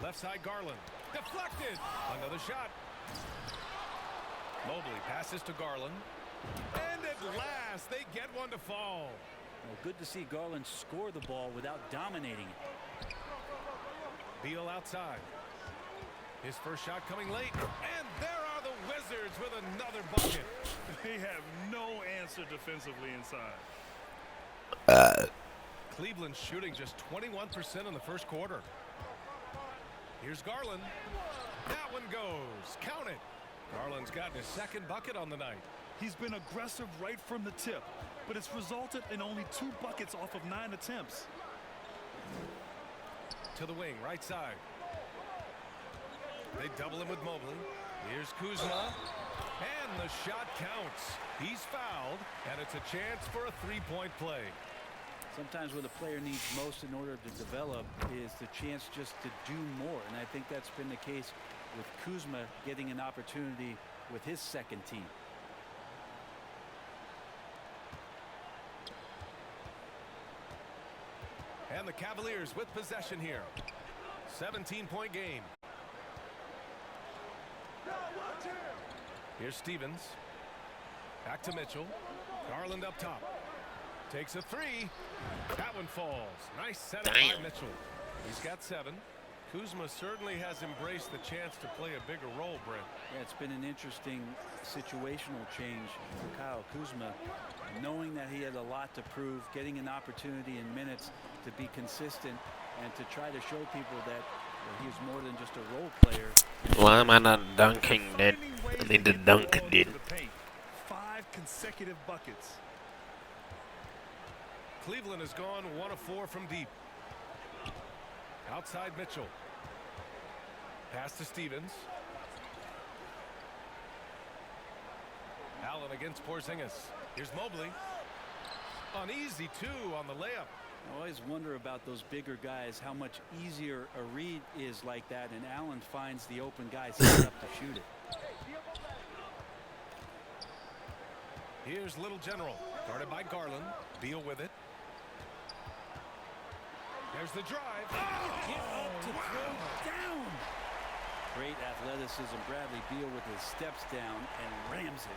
Left side Garland. Deflected. Another shot. Mobley passes to Garland. And at last, they get one to fall. Well, good to see Garland score the ball without dominating it. Beal outside. His first shot coming late. And there are the Wizards with another bucket. They have no answer defensively inside. Cleveland shooting just 21% in the first quarter. Here's Garland. That one goes. Count it. Garland's gotten his second bucket on the night. He's been aggressive right from the tip, but it's resulted in only 2 buckets off of 9 attempts. To the wing, right side. They double him with Mobley. Here's Kuzma. And the shot counts. He's fouled, and it's a chance for a three-point play. Sometimes what a player needs most in order to develop is the chance just to do more. And I think that's been the case with Kuzma getting an opportunity with his second team. And the Cavaliers with possession here. 17-point game. Here's Stevens. Back to Mitchell. Garland up top. Takes a three. That one falls. Nice setup by Mitchell. He's got 7. Kuzma certainly has embraced the chance to play a bigger role, Brent. Yeah, it's been an interesting situational change for Kyle Kuzma, knowing that he had a lot to prove, getting an opportunity in minutes to be consistent and to try to show people that he's more than just a role player. Why am I not dunking, dude? I need to dunk, dude. 5 consecutive buckets. Cleveland has gone 1 of 4 from deep. Outside Mitchell. Pass to Stevens. Allen against Porzingis. Here's Mobley. Uneasy, too, on the layup. I always wonder about those bigger guys, how much easier a read is like that, and Allen finds the open guy set up to shoot it. Here's Little General. Guarded by Garland. Beal with it. There's the drive. Get up to throw down. Great athleticism. Bradley Beal with his steps down and rams it.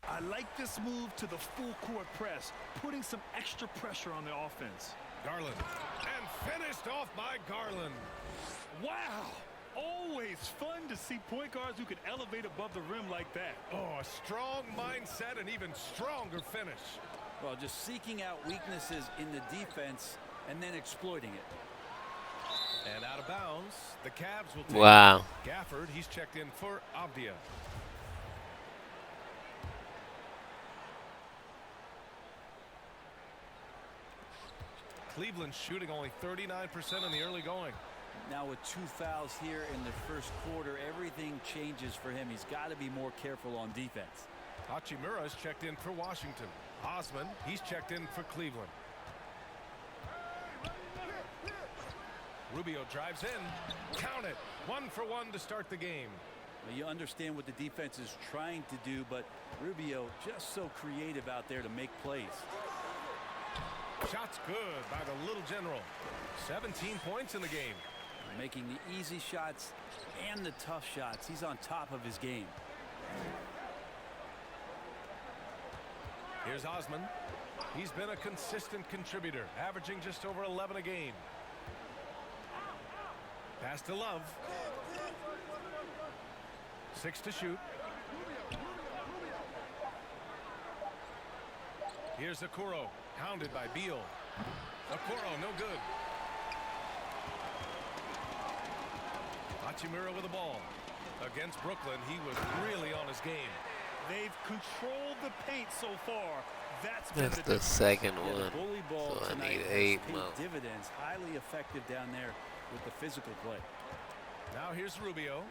I like this move to the full court press, putting some extra pressure on the offense. Garland. And finished off by Garland. Wow. Always fun to see point guards who can elevate above the rim like that. Oh, a strong mindset and even stronger finish. Well, just seeking out weaknesses in the defense and then exploiting it. And out of bounds, the Cavs will take Wow. Gafford. He's checked in for Avdia. Cleveland shooting only 39% in the early going. Now with 2 fouls here in the first quarter, everything changes for him. He's got to be more careful on defense. Hachimura's checked in for Washington. Osman, he's checked in for Cleveland. Rubio drives in. Count it. 1 for 1 to start the game. Well, you understand what the defense is trying to do, but Rubio just so creative out there to make plays. Shots good by the Little General. 17 points in the game. Making the easy shots and the tough shots. He's on top of his game. Here's Osman. He's been a consistent contributor, averaging just over 11 a game. Pass to Love. 6 to shoot. Here's Okoro. Hounded by Beal. Okoro, no good. Hachimura with the ball. Against Brooklyn, he was really on his game. They've controlled the paint so far. That's the second Yeah, one. the bully ball So I tonight need has 8 paid more. dividends. Highly effective down there with the physical play. Now here's Rubio.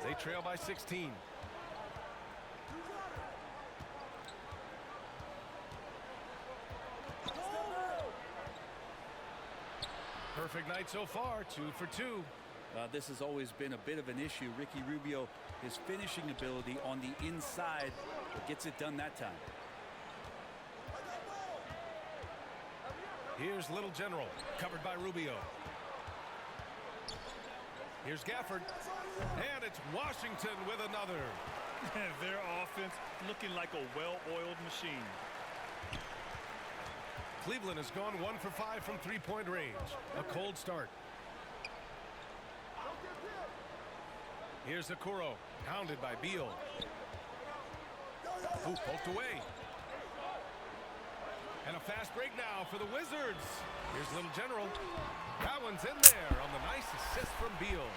They trail by 16. Perfect night so far, 2 for 2. This has always been a bit of an issue. Ricky Rubio, his finishing ability on the inside, gets it done that time. Here's Little General, covered by Rubio. Here's Gafford. And it's Washington with another. Their offense looking like a well-oiled machine. Cleveland has gone 1 for 5 from three-point range. A cold start. Here's Okoro, pounded by Beal. Ooh, poked away. And a fast break now for the Wizards. Here's Little General. That one's in there on the nice assist from Beal.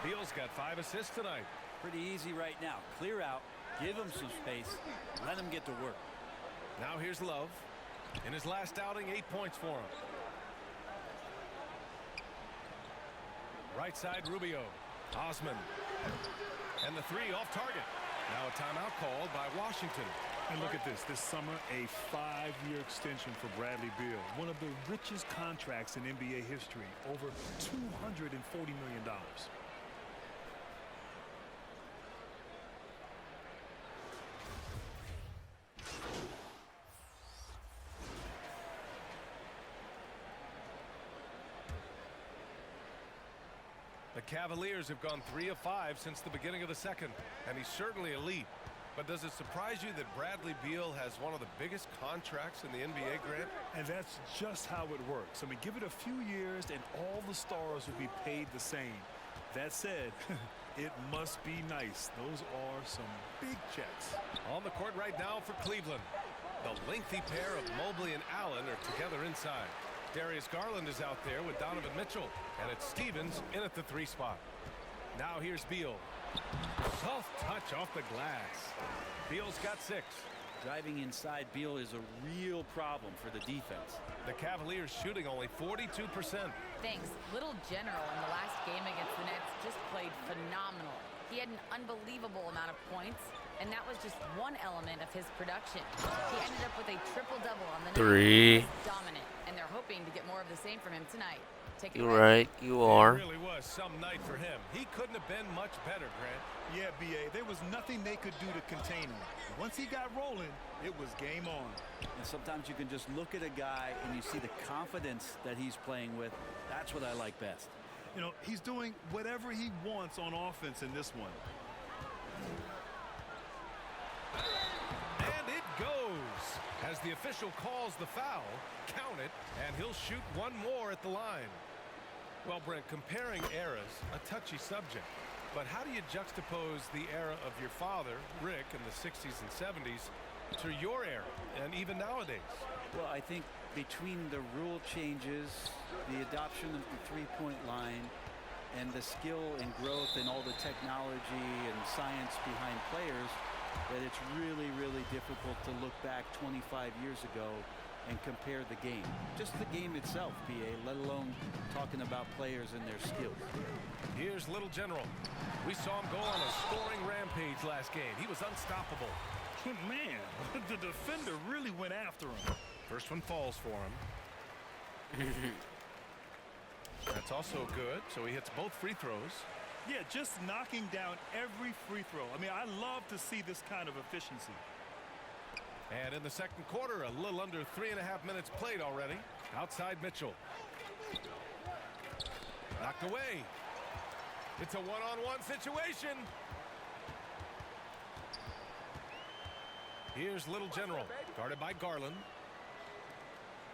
Beal's got 5 assists tonight. Pretty easy right now. Clear out, give him some space, let him get to work. Now here's Love. In his last outing, 8 points for him. Right side, Rubio. Osman. And the 3 off target. Now a timeout called by Washington. And look at this. This summer, a 5-year extension for Bradley Beal. One of the richest contracts in NBA history. Over $240 million. The Cavaliers have gone 3 of 5 since the beginning of the second, and he's certainly elite. But does it surprise you that Bradley Beal has one of the biggest contracts in the NBA, Grant? And that's just how it works. I mean, give it a few years and all the stars will be paid the same. That said, it must be nice. Those are some big checks. On the court right now for Cleveland. The lengthy pair of Mobley and Allen are together inside. Darius Garland is out there with Donovan Mitchell, and it's Stevens in at the 3 spot. Now here's Beal. Soft touch off the glass. Beal's got 6. Driving inside Beal is a real problem for the defense. The Cavaliers shooting only 42%. Thanks. Little General in the last game against the Nets just played phenomenal. He had an unbelievable amount of points, and that was just one element of his production. He ended up with a triple-double on the night. 3. Dominant, and they're hoping to get more of the same from him tonight. Take it You're away. right. You are. It really was some night for him. He couldn't have been much better, Grant. Yeah, B.A., there was nothing they could do to contain him. Once he got rolling, it was game on. And sometimes you can just look at a guy and you see the confidence that he's playing with. That's what I like best. You know, he's doing whatever he wants on offense in this one. And it goes. As the official calls the foul, count it, and he'll shoot one more at the line. Well, Brent, comparing eras, a touchy subject. But how do you juxtapose the era of your father, Rick, in the 60s and 70s, to your era, and even nowadays? Well, I think between the rule changes, the adoption of the three-point line, and the skill and growth and all the technology and science behind players, that it's really, really difficult to look back 25 years ago and compare the game. Just the game itself, B.A., let alone talking about players and their skills. Here's Little General. We saw him go on a scoring rampage last game. He was unstoppable. Man, the defender really went after him. First one falls for him. That's also good, so he hits both free throws. Yeah, just knocking down every free throw. I mean, I love to see this kind of efficiency. And in the second quarter, a little under 3.5 minutes played already. Outside Mitchell. Knocked away. It's a one-on-one situation. Here's Little General, guarded by Garland.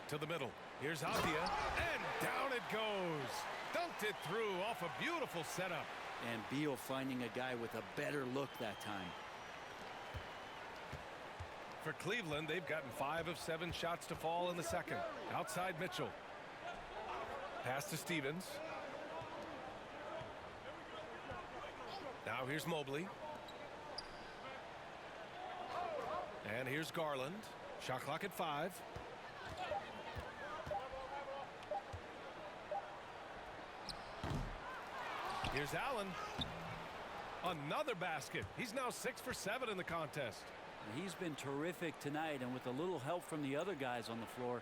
To the middle. Here's Avdia, and down it goes. Dunked it through off a beautiful setup. And Beal finding a guy with a better look that time. For Cleveland, they've gotten 5 of 7 shots to fall in the second. Outside Mitchell. Pass to Stevens. Now here's Mobley. And here's Garland. Shot clock at 5. Here's Allen. Another basket. He's now 6 for 7 in the contest. He's been terrific tonight, and with a little help from the other guys on the floor,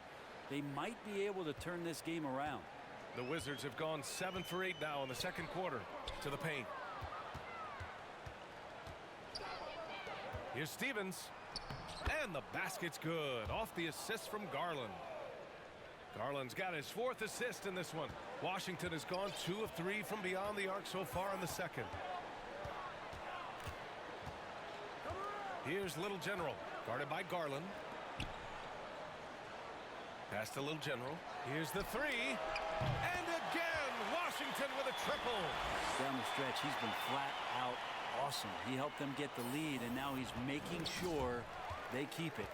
they might be able to turn this game around. The Wizards have gone 7 for 8 now in the second quarter. To the paint. Here's Stevens. And the basket's good. Off the assist from Garland. Garland's got his 4th assist in this one. Washington has gone 2 of 3 from beyond the arc so far in the second. Here's Little General, guarded by Garland. Pass to Little General. Here's the three. And again, Washington with a triple. Down the stretch, he's been flat out awesome. He helped them get the lead, and now he's making sure they keep it.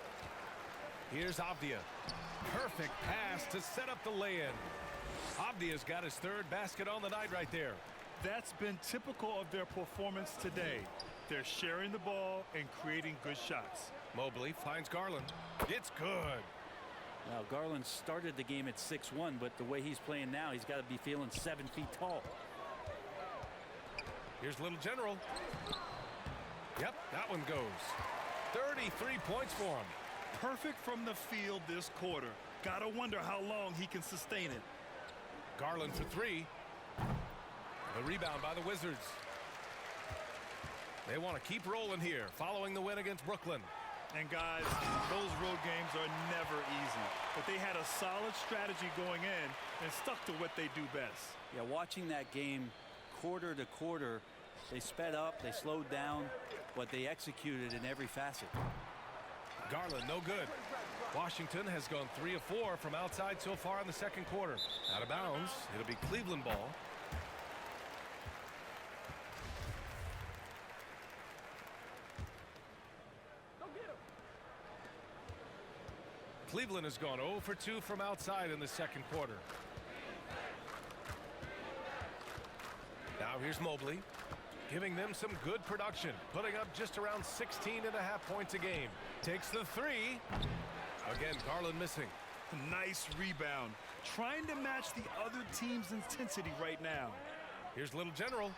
Here's Avdia. Perfect pass to set up the lay-in. Avdia's got his third basket on the night right there. That's been typical of their performance today. They're sharing the ball and creating good shots. Mobley finds Garland. It's good. Now, Garland started the game at 6'1", but the way he's playing now, he's got to be feeling 7 feet tall. Here's Little General. Yep, that one goes. 33 points for him. Perfect from the field this quarter. Gotta wonder how long he can sustain it. Garland for three. The rebound by the Wizards. They want to keep rolling here following the win against Brooklyn. And guys, those road games are never easy. But they had a solid strategy going in and stuck to what they do best. Yeah, watching that game quarter to quarter, they sped up, they slowed down, but they executed in every facet. Garland, no good. Washington has gone 3 of 4 from outside so far in the second quarter. Out of bounds. It'll be Cleveland ball. Cleveland has gone 0 for 2 from outside in the second quarter. Now here's Mobley, giving them some good production, putting up just around 16.5 points a game. Takes the three. Again, Garland missing. Nice rebound. Trying to match the other team's intensity right now. Here's Little General.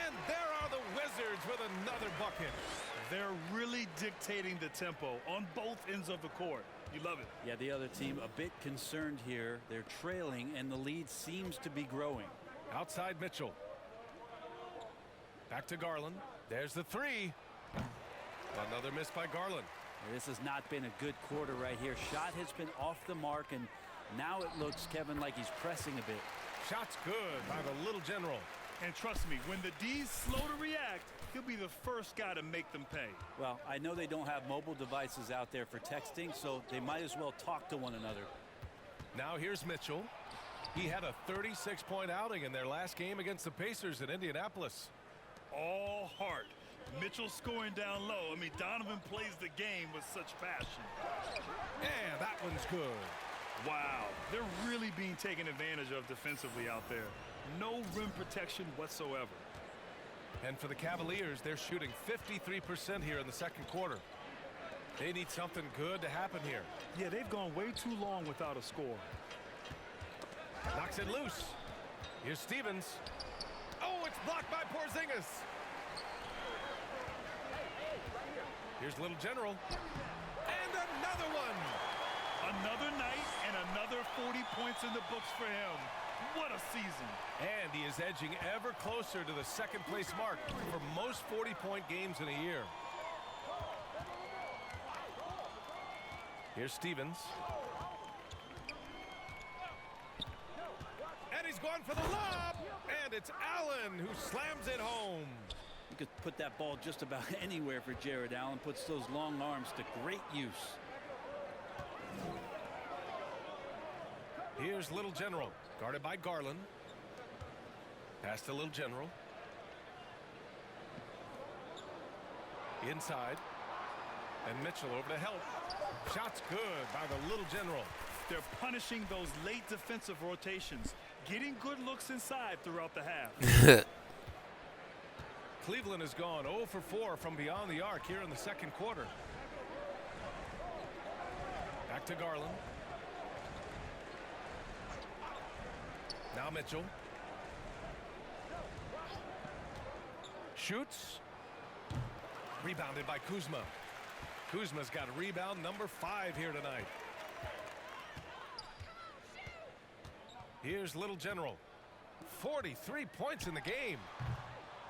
And there are the Wizards with another bucket. They're really dictating the tempo on both ends of the court. You love it. Yeah, the other team a bit concerned here. They're trailing, and the lead seems to be growing. Outside Mitchell. Back to Garland. There's the three. Another miss by Garland. This has not been a good quarter right here. Shot has been off the mark, and now it looks, Kevin, like he's pressing a bit. Shot's good by the Little General. And trust me, when the D's slow to react, he'll be the first guy to make them pay. Well, I know they don't have mobile devices out there for texting, so they might as well talk to one another. Now here's Mitchell. He had a 36-point outing in their last game against the Pacers in Indianapolis. All heart. Mitchell scoring down low. I mean, Donovan plays the game with such passion. And that one's good. Wow, they're really being taken advantage of defensively out there. No rim protection whatsoever. And for the Cavaliers, they're shooting 53% here in the second quarter. They need something good to happen here. Yeah, they've gone way too long without a score. Knocks it loose. Here's Stevens. Oh, it's blocked by Porzingis. Here's Little General. And another one. Another night and another 40 points in the books for him. What a season. And he is edging ever closer to the second place mark for most 40-point games in a year. Here's Stevens. And he's going for the lob. And it's Allen who slams it home. You could put that ball just about anywhere for Jared Allen. Puts those long arms to great use. Here's Little General, guarded by Garland. Pass to Little General. Inside. And Mitchell over to help. Shot's good by the Little General. They're punishing those late defensive rotations, getting good looks inside throughout the half. Cleveland has gone 0 for 4 from beyond the arc here in the second quarter. Back to Garland. Now Mitchell. Shoots. Rebounded by Kuzma. Kuzma's got a rebound number 5 here tonight. Here's Little General. 43 points in the game.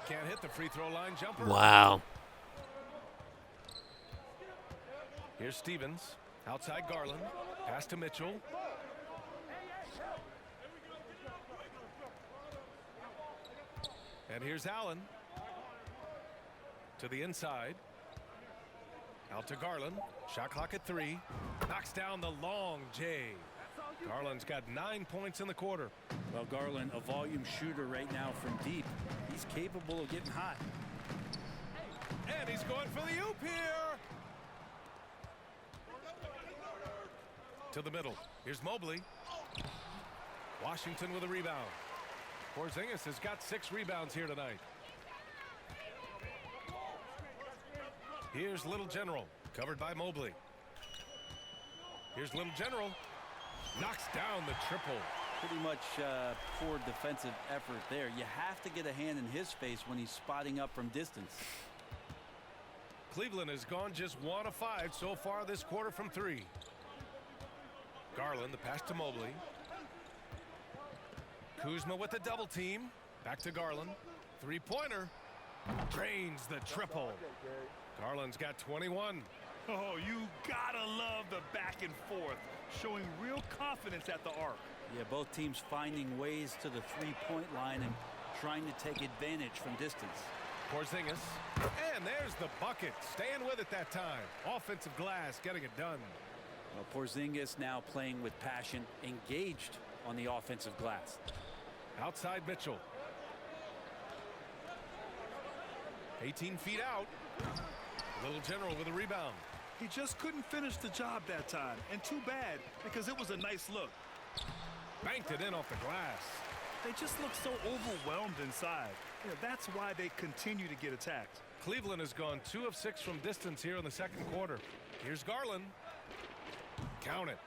Can't hit the free throw line jumper. Wow. Here's Stevens. Outside Garland. Pass to Mitchell. And here's Allen. To the inside. Out to Garland. Shot clock at 3. Knocks down the long J. Garland's got 9 points in the quarter. Well, Garland, a volume shooter right now from deep. He's capable of getting hot. And he's going for the oop here. To the middle. Here's Mobley. Washington with a rebound. Porzingis has got 6 rebounds here tonight. Here's Little General, covered by Mobley. Here's Little General. Knocks down the triple. Pretty much poor defensive effort there. You have to get a hand in his face when he's spotting up from distance. Cleveland has gone just 1 of 5 so far this quarter from 3. Garland, the pass to Mobley. Kuzma with the double team. Back to Garland. 3-pointer. Drains the triple. Garland's got 21. Oh, you gotta love the back and forth, showing real confidence at the arc. Yeah, both teams finding ways to the three-point line and trying to take advantage from distance. Porzingis. And there's the bucket. Staying with it that time. Offensive glass getting it done. Well, Porzingis now playing with passion, engaged on the offensive glass. Outside Mitchell. 18 feet out. Little General with a rebound. He just couldn't finish the job that time, and too bad, because it was a nice look. Banked it in off the glass. They just look so overwhelmed inside. That's why they continue to get attacked. Cleveland has gone 2 of 6 from distance here in the second quarter. Here's Garland. Count it.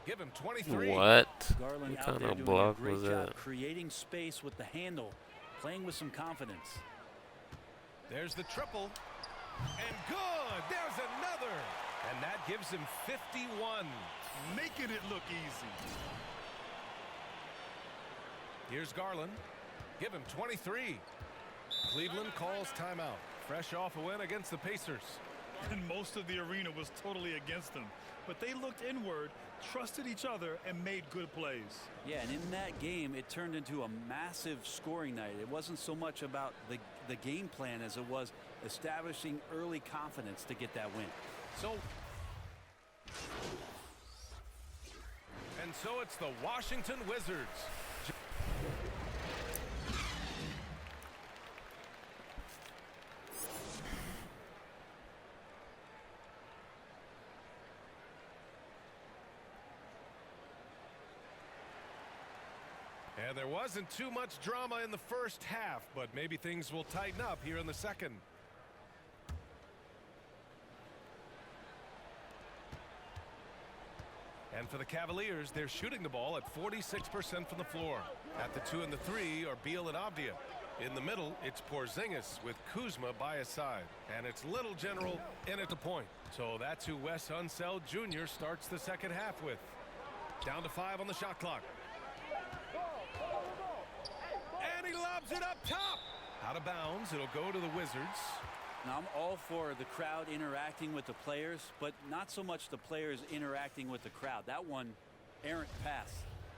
Give him 23. What? Garland What out kind there of doing block a great was job that? creating space with the handle, playing with some confidence. There's the triple. And good. There's another. And that gives him 51. Making it look easy. Here's Garland. Give him 23. Cleveland calls timeout. Fresh off a win against the Pacers. And most of the arena was totally against them. But they looked inward, trusted each other, and made good plays. Yeah, and in that game, it turned into a massive scoring night. It wasn't so much about the game plan as it was establishing early confidence to get that win. So it's the Washington Wizards. And there wasn't too much drama in the first half, but maybe things will tighten up here in the second. And for the Cavaliers, they're shooting the ball at 46% from the floor. At the 2 and the 3 are Beal and Avdia. In the middle, it's Porzingis with Kuzma by his side. And it's Little General in at the point. So that's who Wes Unseld Jr. starts the second half with. Down to 5 on the shot clock. And he lobs it up top. Out of bounds. It'll go to the Wizards. Now, I'm all for the crowd interacting with the players, but not so much the players interacting with the crowd. That one, errant pass.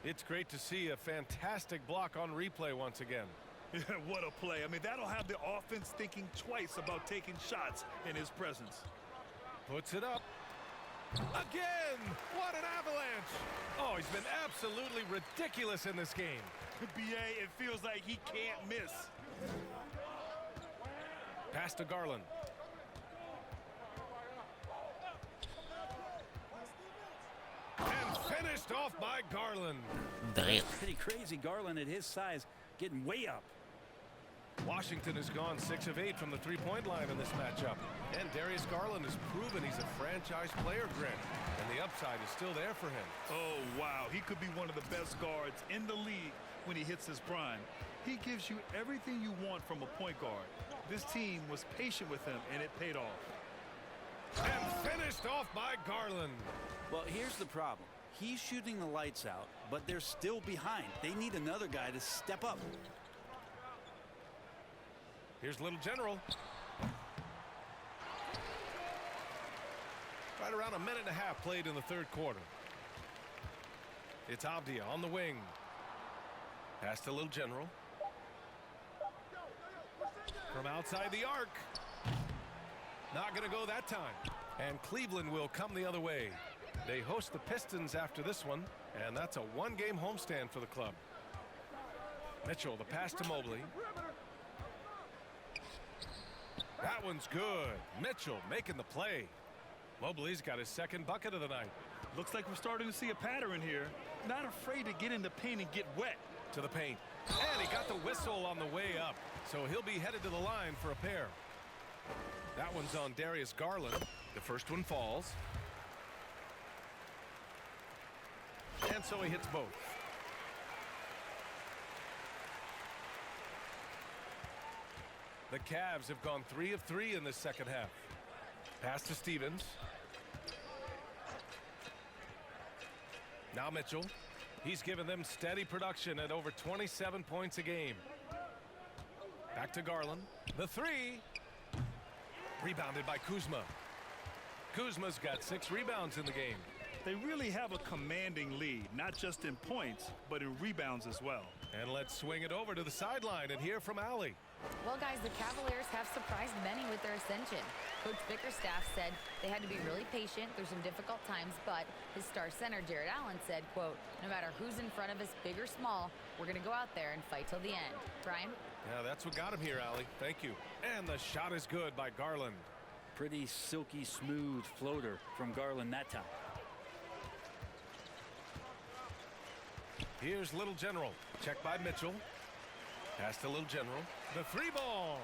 It's great to see a fantastic block on replay once again. Yeah, what a play. I mean, that'll have the offense thinking twice about taking shots in his presence. Puts it up. Again! What an avalanche! Oh, he's been absolutely ridiculous in this game. B.A., it feels like he can't miss. Pass to Garland. And finished off by Garland. Damn. Pretty crazy. Garland at his size getting way up. Washington has gone 6 of 8 from the three-point line in this matchup. And Darius Garland has proven he's a franchise player, Grant. And the upside is still there for him. Oh, wow. He could be one of the best guards in the league when he hits his prime. He gives you everything you want from a point guard. This team was patient with him, and it paid off. And finished off by Garland. Well, here's the problem. He's shooting the lights out, but they're still behind. They need another guy to step up. Here's Little General. Right around a minute and a half played in the third quarter. It's Avdia on the wing. Pass to Little General. From outside the arc. Not going to go that time. And Cleveland will come the other way. They host the Pistons after this one, and that's a one-game homestand for the club. Mitchell, the pass to Mobley. That one's good. Mitchell making the play. Mobley's got his second bucket of the night. Looks like we're starting to see a pattern here. Not afraid to get in the paint and get wet. To the paint. And he got the whistle on the way up. So he'll be headed to the line for a pair. That one's on Darius Garland. The first one falls. And so he hits both. The Cavs have gone 3 of 3 in this second half. Pass to Stevens. Now Mitchell. He's given them steady production at over 27 points a game. Back to Garland. The three. Rebounded by Kuzma. Kuzma's got 6 rebounds in the game. They really have a commanding lead, not just in points, but in rebounds as well. And let's swing it over to the sideline and hear from Allie. Well, guys, the Cavaliers have surprised many with their ascension. Coach Bickerstaff said they had to be really patient through some difficult times, but his star center, Jared Allen, said, quote, no matter who's in front of us, big or small, we're going to go out there and fight till the end. Brian? Yeah, that's what got him here, Allie. Thank you. And the shot is good by Garland. Pretty silky smooth floater from Garland that time. Here's Little General. Check by Mitchell. Pass to Little General. The 3-ball.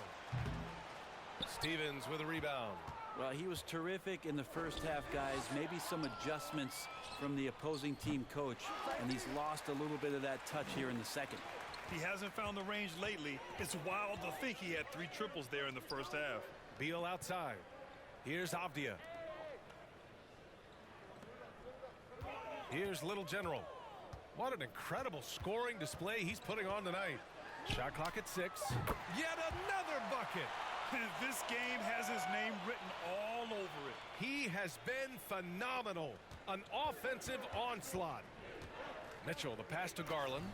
Stevens with a rebound. Well, he was terrific in the first half, guys. Maybe some adjustments from the opposing team coach, and he's lost a little bit of that touch here in the second. He hasn't found the range lately. It's wild to think he had 3 triples there in the first half. Beal outside. Here's Avdia. Here's Little General. What an incredible scoring display he's putting on tonight. Shot clock at 6. Yet another bucket. This game has his name written all over it. He has been phenomenal. An offensive onslaught. Mitchell, the pass to Garland.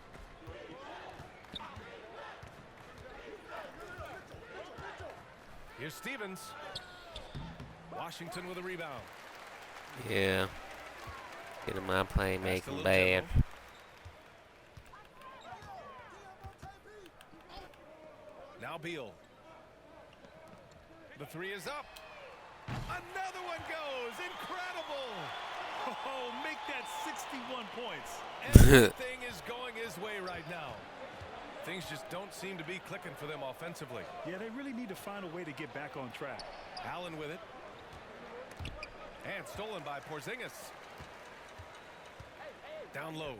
Here's Stevens. Washington with a rebound. Yeah. Getting my playmaking bad. Now Beal. The 3 is up. Another one goes. Incredible. Oh, make that 61 points. Everything is going his way right now. Things just don't seem to be clicking for them offensively. Yeah, they really need to find a way to get back on track. Allen with it. And stolen by Porzingis. Down low.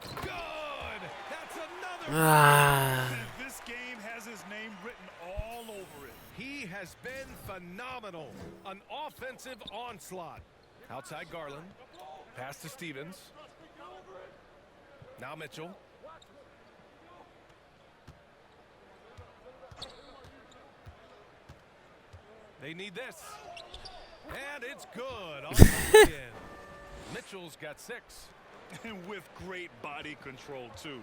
Good! That's another. This game has his name written all over it. He has been phenomenal. An offensive onslaught. Outside Garland. Pass to Stevens. Now Mitchell. They need this. And it's good. On the end. Mitchell's got 6. And with great body control, too.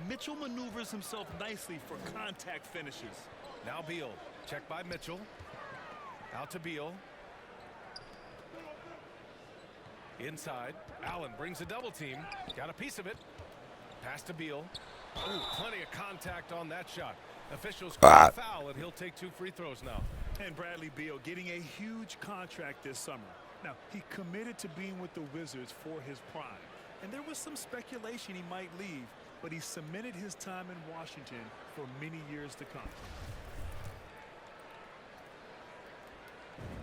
Mitchell maneuvers himself nicely for contact finishes. Now Beal. Check by Mitchell. Out to Beal. Inside. Allen brings a double team. Got a piece of it. Pass to Beal. Ooh, plenty of contact on that shot. Officials call a foul, and he'll take 2 free throws now. And Bradley Beal getting a huge contract this summer. Now, he committed to being with the Wizards for his prime. And there was some speculation he might leave, but he cemented his time in Washington for many years to come.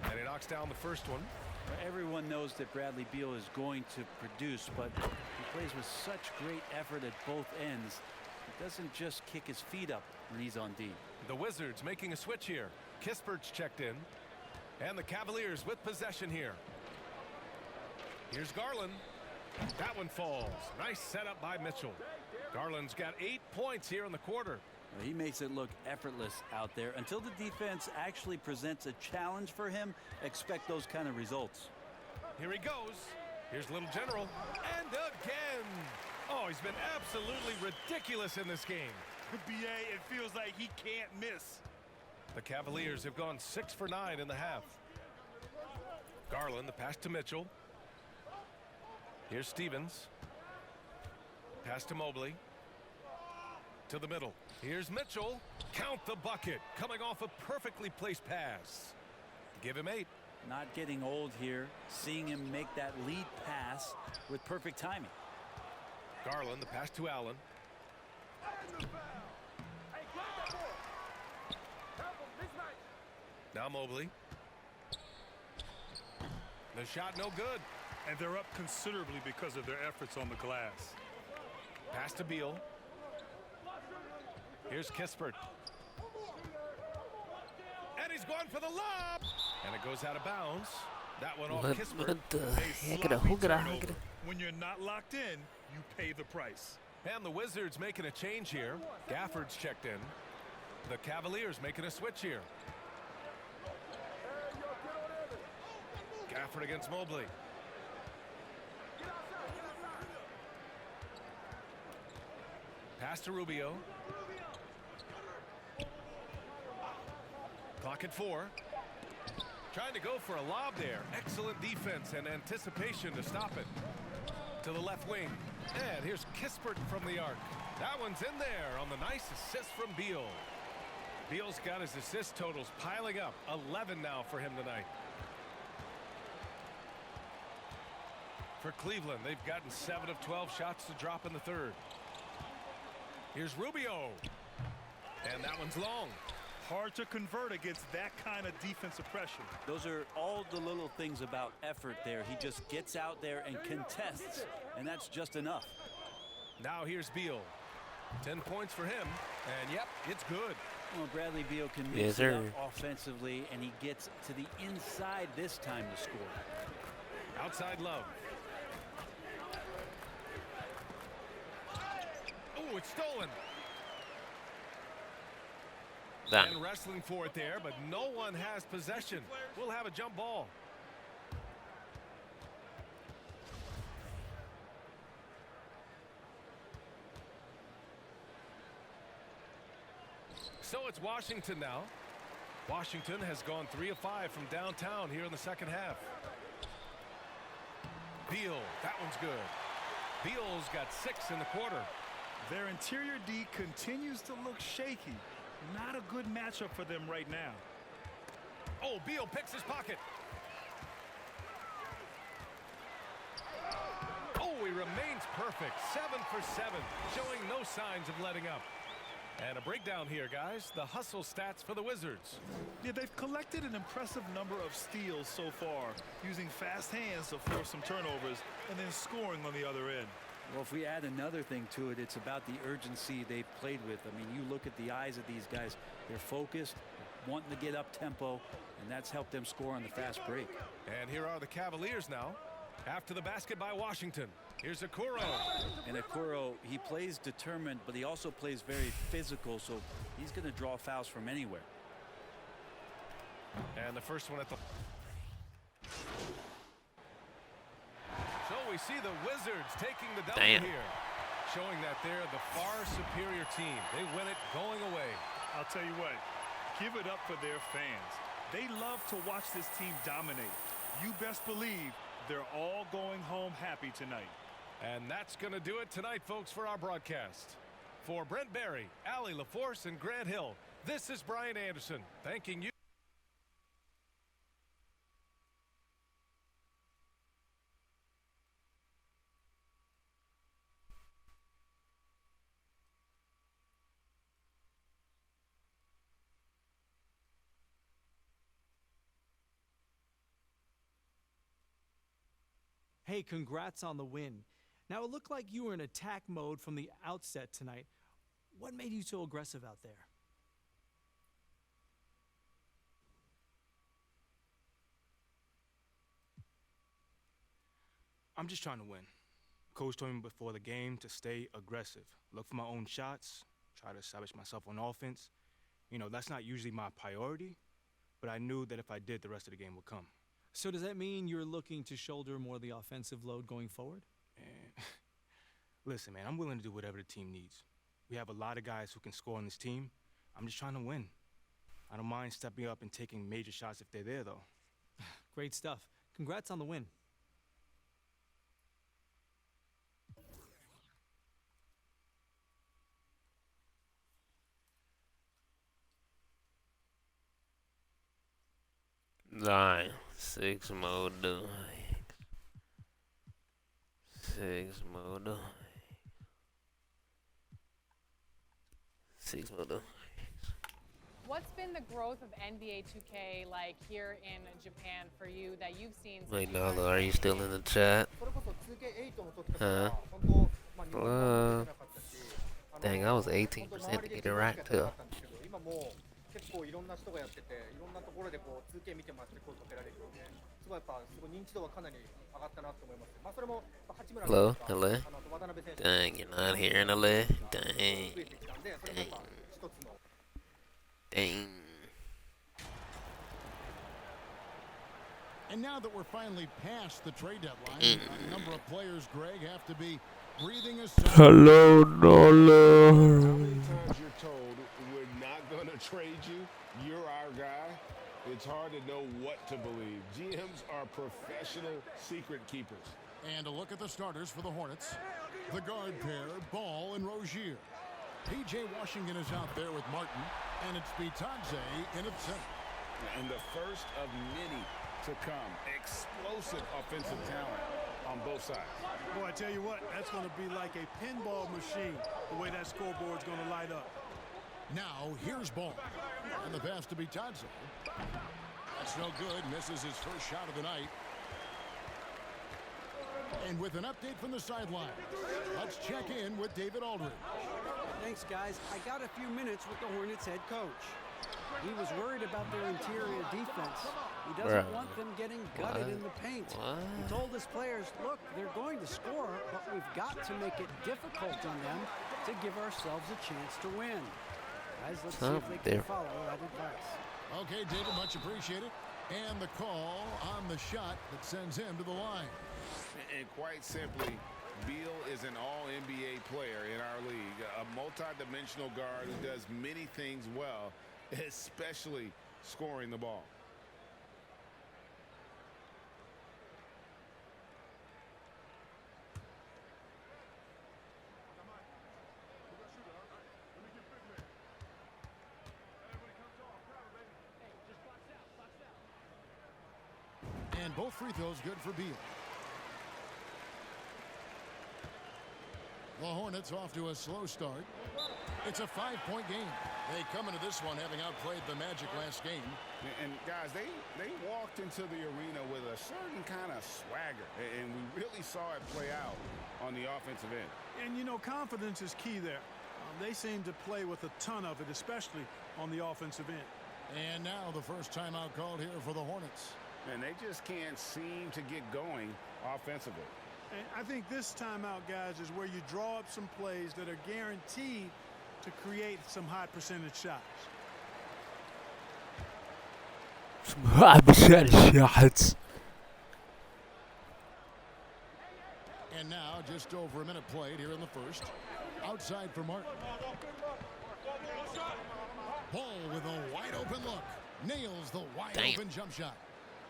And he knocks down the first one. Everyone knows that Bradley Beal is going to produce, but he plays with such great effort at both ends. He doesn't just kick his feet up when he's on D. The Wizards making a switch here. Kispert's checked in. And the Cavaliers with possession here. Here's Garland. That one falls. Nice setup by Mitchell. Garland's got 8 points here in the quarter. He makes it look effortless out there. Until the defense actually presents a challenge for him, expect those kind of results. Here he goes. Here's Little General. And again. Oh, he's been absolutely ridiculous in this game. BA, it feels like he can't miss. The Cavaliers have gone 6 for 9 in the half. Garland, the pass to Mitchell. Here's Stevens. Pass to Mobley. To the middle. Here's Mitchell. Count the bucket. Coming off a perfectly placed pass. Give him 8. Not getting old here. Seeing him make that lead pass with perfect timing. Garland, the pass to Allen. Now Mobley. The shot no good. And they're up considerably because of their efforts on the glass. Pass to Beal. Here's Kispert. And he's going for the lob. And it goes out of bounds. That one off Kispert. What the heck? Turnover. When you're not locked in, you pay the price. And the Wizards making a change here. Gafford's checked in. The Cavaliers making a switch here. Gafford against Mobley. Pass to Rubio. Clock at 4. Trying to go for a lob there. Excellent defense and anticipation to stop it. To the left wing. And here's Kispert from the arc. That one's in there on the nice assist from Beal. Beal's got his assist totals piling up. 11 now for him tonight. For Cleveland, they've gotten 7 of 12 shots to drop in the third. Here's Rubio. And that one's long. Hard to convert against that kind of defensive pressure. Those are all the little things about effort there. He just gets out there and contests, and that's just enough. Now here's Beal. 10 points for him, and yep, it's good. Well, Bradley Beal can mix it up offensively, and he gets to the inside this time to score. Outside Love. Oh, it's stolen. And wrestling for it there, but no one has possession. We'll have a jump ball. So it's Washington now. Washington has gone 3 of 5 from downtown here in the second half. Beal, that one's good. Beal's got 6 in the quarter. Their interior D continues to look shaky. Not a good matchup for them right now. Oh, Beal picks his pocket. Oh, he remains perfect. 7 for 7, showing no signs of letting up. And a breakdown here, guys. The hustle stats for the Wizards. Yeah, they've collected an impressive number of steals so far, using fast hands to force some turnovers and then scoring on the other end. Well, if we add another thing to it, it's about the urgency they've played with. I mean, you look at the eyes of these guys. They're focused, wanting to get up tempo, and that's helped them score on the fast break. And here are the Cavaliers now. After the basket by Washington. Here's Okoro. And Okoro, he plays determined, but he also plays very physical, so he's going to draw fouls from anywhere. And the first one at the... So we see the Wizards taking the double here, showing that they're the far superior team. They win it going away. I'll tell you what, give it up for their fans. They love to watch this team dominate. You best believe they're all going home happy tonight. And that's going to do it tonight, folks, for our broadcast. For Brent Barry, Allie LaForce, and Grant Hill, this is Brian Anderson thanking you. Hey, congrats on the win. Now, it looked like you were in attack mode from the outset tonight. What made you so aggressive out there? I'm just trying to win. Coach told me before the game to stay aggressive, look for my own shots, try to establish myself on offense. You know, that's not usually my priority, but I knew that if I did, the rest of the game would come. So does that mean you're looking to shoulder more of the offensive load going forward? And listen, man, I'm willing to do whatever the team needs. We have a lot of guys who can score on this team. I'm just trying to win. I don't mind stepping up and taking major shots if they're there, though. Great stuff. Congrats on the win. Nine, 6 more doings. 6 more doings. 6 more doings. What's been the growth of NBA 2K like here in Japan for you that you've seen? Wait, Nala, are you still in the chat? Huh? Dang, I was 18% interactive. 結構いろんな人がやってて、いろんなところでこう 2K 見てますって声かけられるので、すごいやっぱすごい認知度はかなり上がったなと思います。まあそれも八村 Hello, 選手と LA. か渡辺選手 Dang, you're not here in LA. Dang. 増えてきたんで、それもやっぱ一つの Dang. And now that we're finally past the trade deadline, a number of players, Greg, have to be breathing a sigh. Hello, How Nala. many times you're told we're not going to trade you, you're our guy? It's hard to know what to believe. GMs are professional secret keepers. And a look at the starters for the Hornets. The guard pair, Ball and Rozier. P.J. Washington is out there with Martin, and it's Bitadze in at center. And the first of many to come. Explosive offensive talent on both sides. Boy, I tell you what, that's going to be like a pinball machine, the way that scoreboard's going to light up. Now, here's Ball. And the pass to Bitadze. That's no good. Misses his first shot of the night. And with an update from the sideline, let's check in with David Aldridge. Thanks, guys. I got a few minutes with the Hornets head coach. He was worried about their interior defense. He doesn't want them getting gutted in the paint. He told his players, look, they're going to score, but we've got to make it difficult on them to give ourselves a chance to win. Guys, let's see if they can follow that advice. Okay, David, much appreciated. And the call on the shot that sends him to the line. And quite simply, Beal is an all-NBA player in our league, a multi-dimensional guard who does many things well, especially scoring the ball. And both free throws good for Beal. The Hornets off to a slow start. It's a 5-point game. They come into this one having outplayed the Magic last game. And guys, they walked into the arena with a certain kind of swagger, and we really saw it play out on the offensive end. And, you know, confidence is key there. They seem to play with a ton of it, especially on the offensive end. And now the first timeout called here for the Hornets. And they just can't seem to get going offensively. And I think this timeout, guys, is where you draw up some plays that are guaranteed to create some high percentage shots. Some high percentage shots. And now just over a minute played here in the first. Outside for Martin. Ball with a wide open look. Nails the wide open jump shot.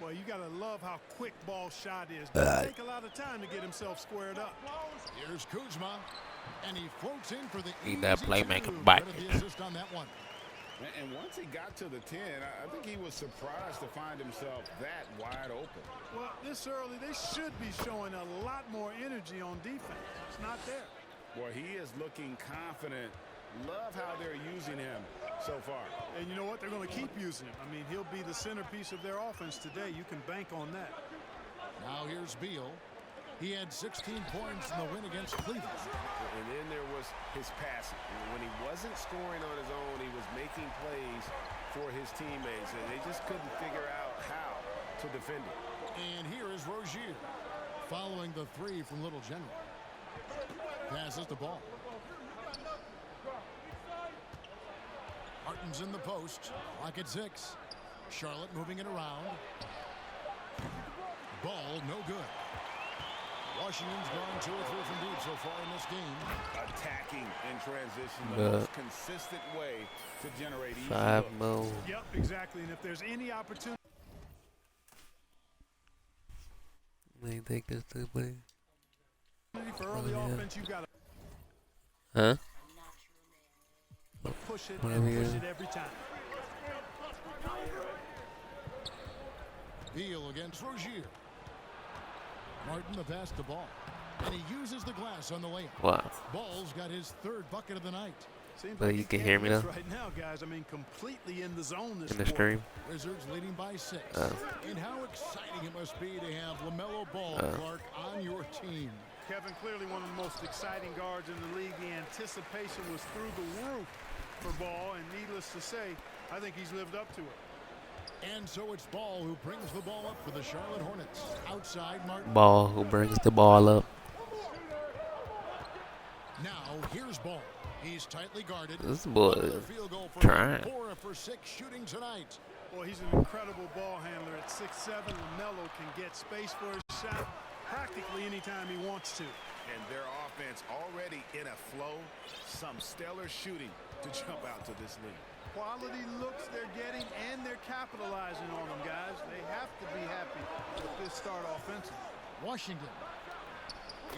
Well, you got to love how quick Ball's shot is. Doesn't take a lot of time to get himself squared up. Here's Kuzma, and he floats in for the Need that playmaker easy back. the assist on that one. And once he got to the 10, I think he was surprised to find himself that wide open. Well, this early, they should be showing a lot more energy on defense. It's not there. Well, he is looking confident. Love how they're using him so far. And you know what? They're going to keep using him. I mean, he'll be the centerpiece of their offense today. You can bank on that. Now here's Beal. He had 16 points in the win against Cleveland. And then there was his passing. When he wasn't scoring on his own, he was making plays for his teammates, and they just couldn't figure out how to defend him. And here is Rozier, following the three from Little General. Passes the ball. Martin's in the post. Clock at 6. Charlotte moving it around. Ball no good. Washington's gone 2 or 3 from deep so far in this game. Attacking in transition, the most consistent way to generate easy 5 looks. more. Yep, exactly. And if there's any opportunity. They think it's too big. For early offense, you got to Huh? push it Whatever and you push do. it every time. Beal against Rozier. Martin the pass the ball. And he uses the glass on the layup. Wow. Ball's got his third bucket of the night. Seems But like you he can can't hear me miss though? right now, guys. I mean, completely in the zone this In the quarter. stream? Wizards leading by 6. Oh. And how exciting it must be to have LaMelo Ball, Oh. Clark, on your team. Kevin, clearly one of the most exciting guards in the league. The anticipation was through the roof for Ball, and needless to say, I think he's lived up to it. And so it's Ball who brings the ball up for the Charlotte Hornets. Outside Martin. Ball who brings the ball up. Now here's Ball. He's tightly guarded. This boy Another is field goal for trying. him. 4 for 6 shooting tonight. Boy, he's an incredible ball handler. At 6'7", LaMelo can get space for his shot practically anytime he wants to. And their offense already in a flow. Some stellar shooting to jump out to this league. Quality looks they're getting, and they're capitalizing on them, guys. They have to be happy with this start offensively. Washington.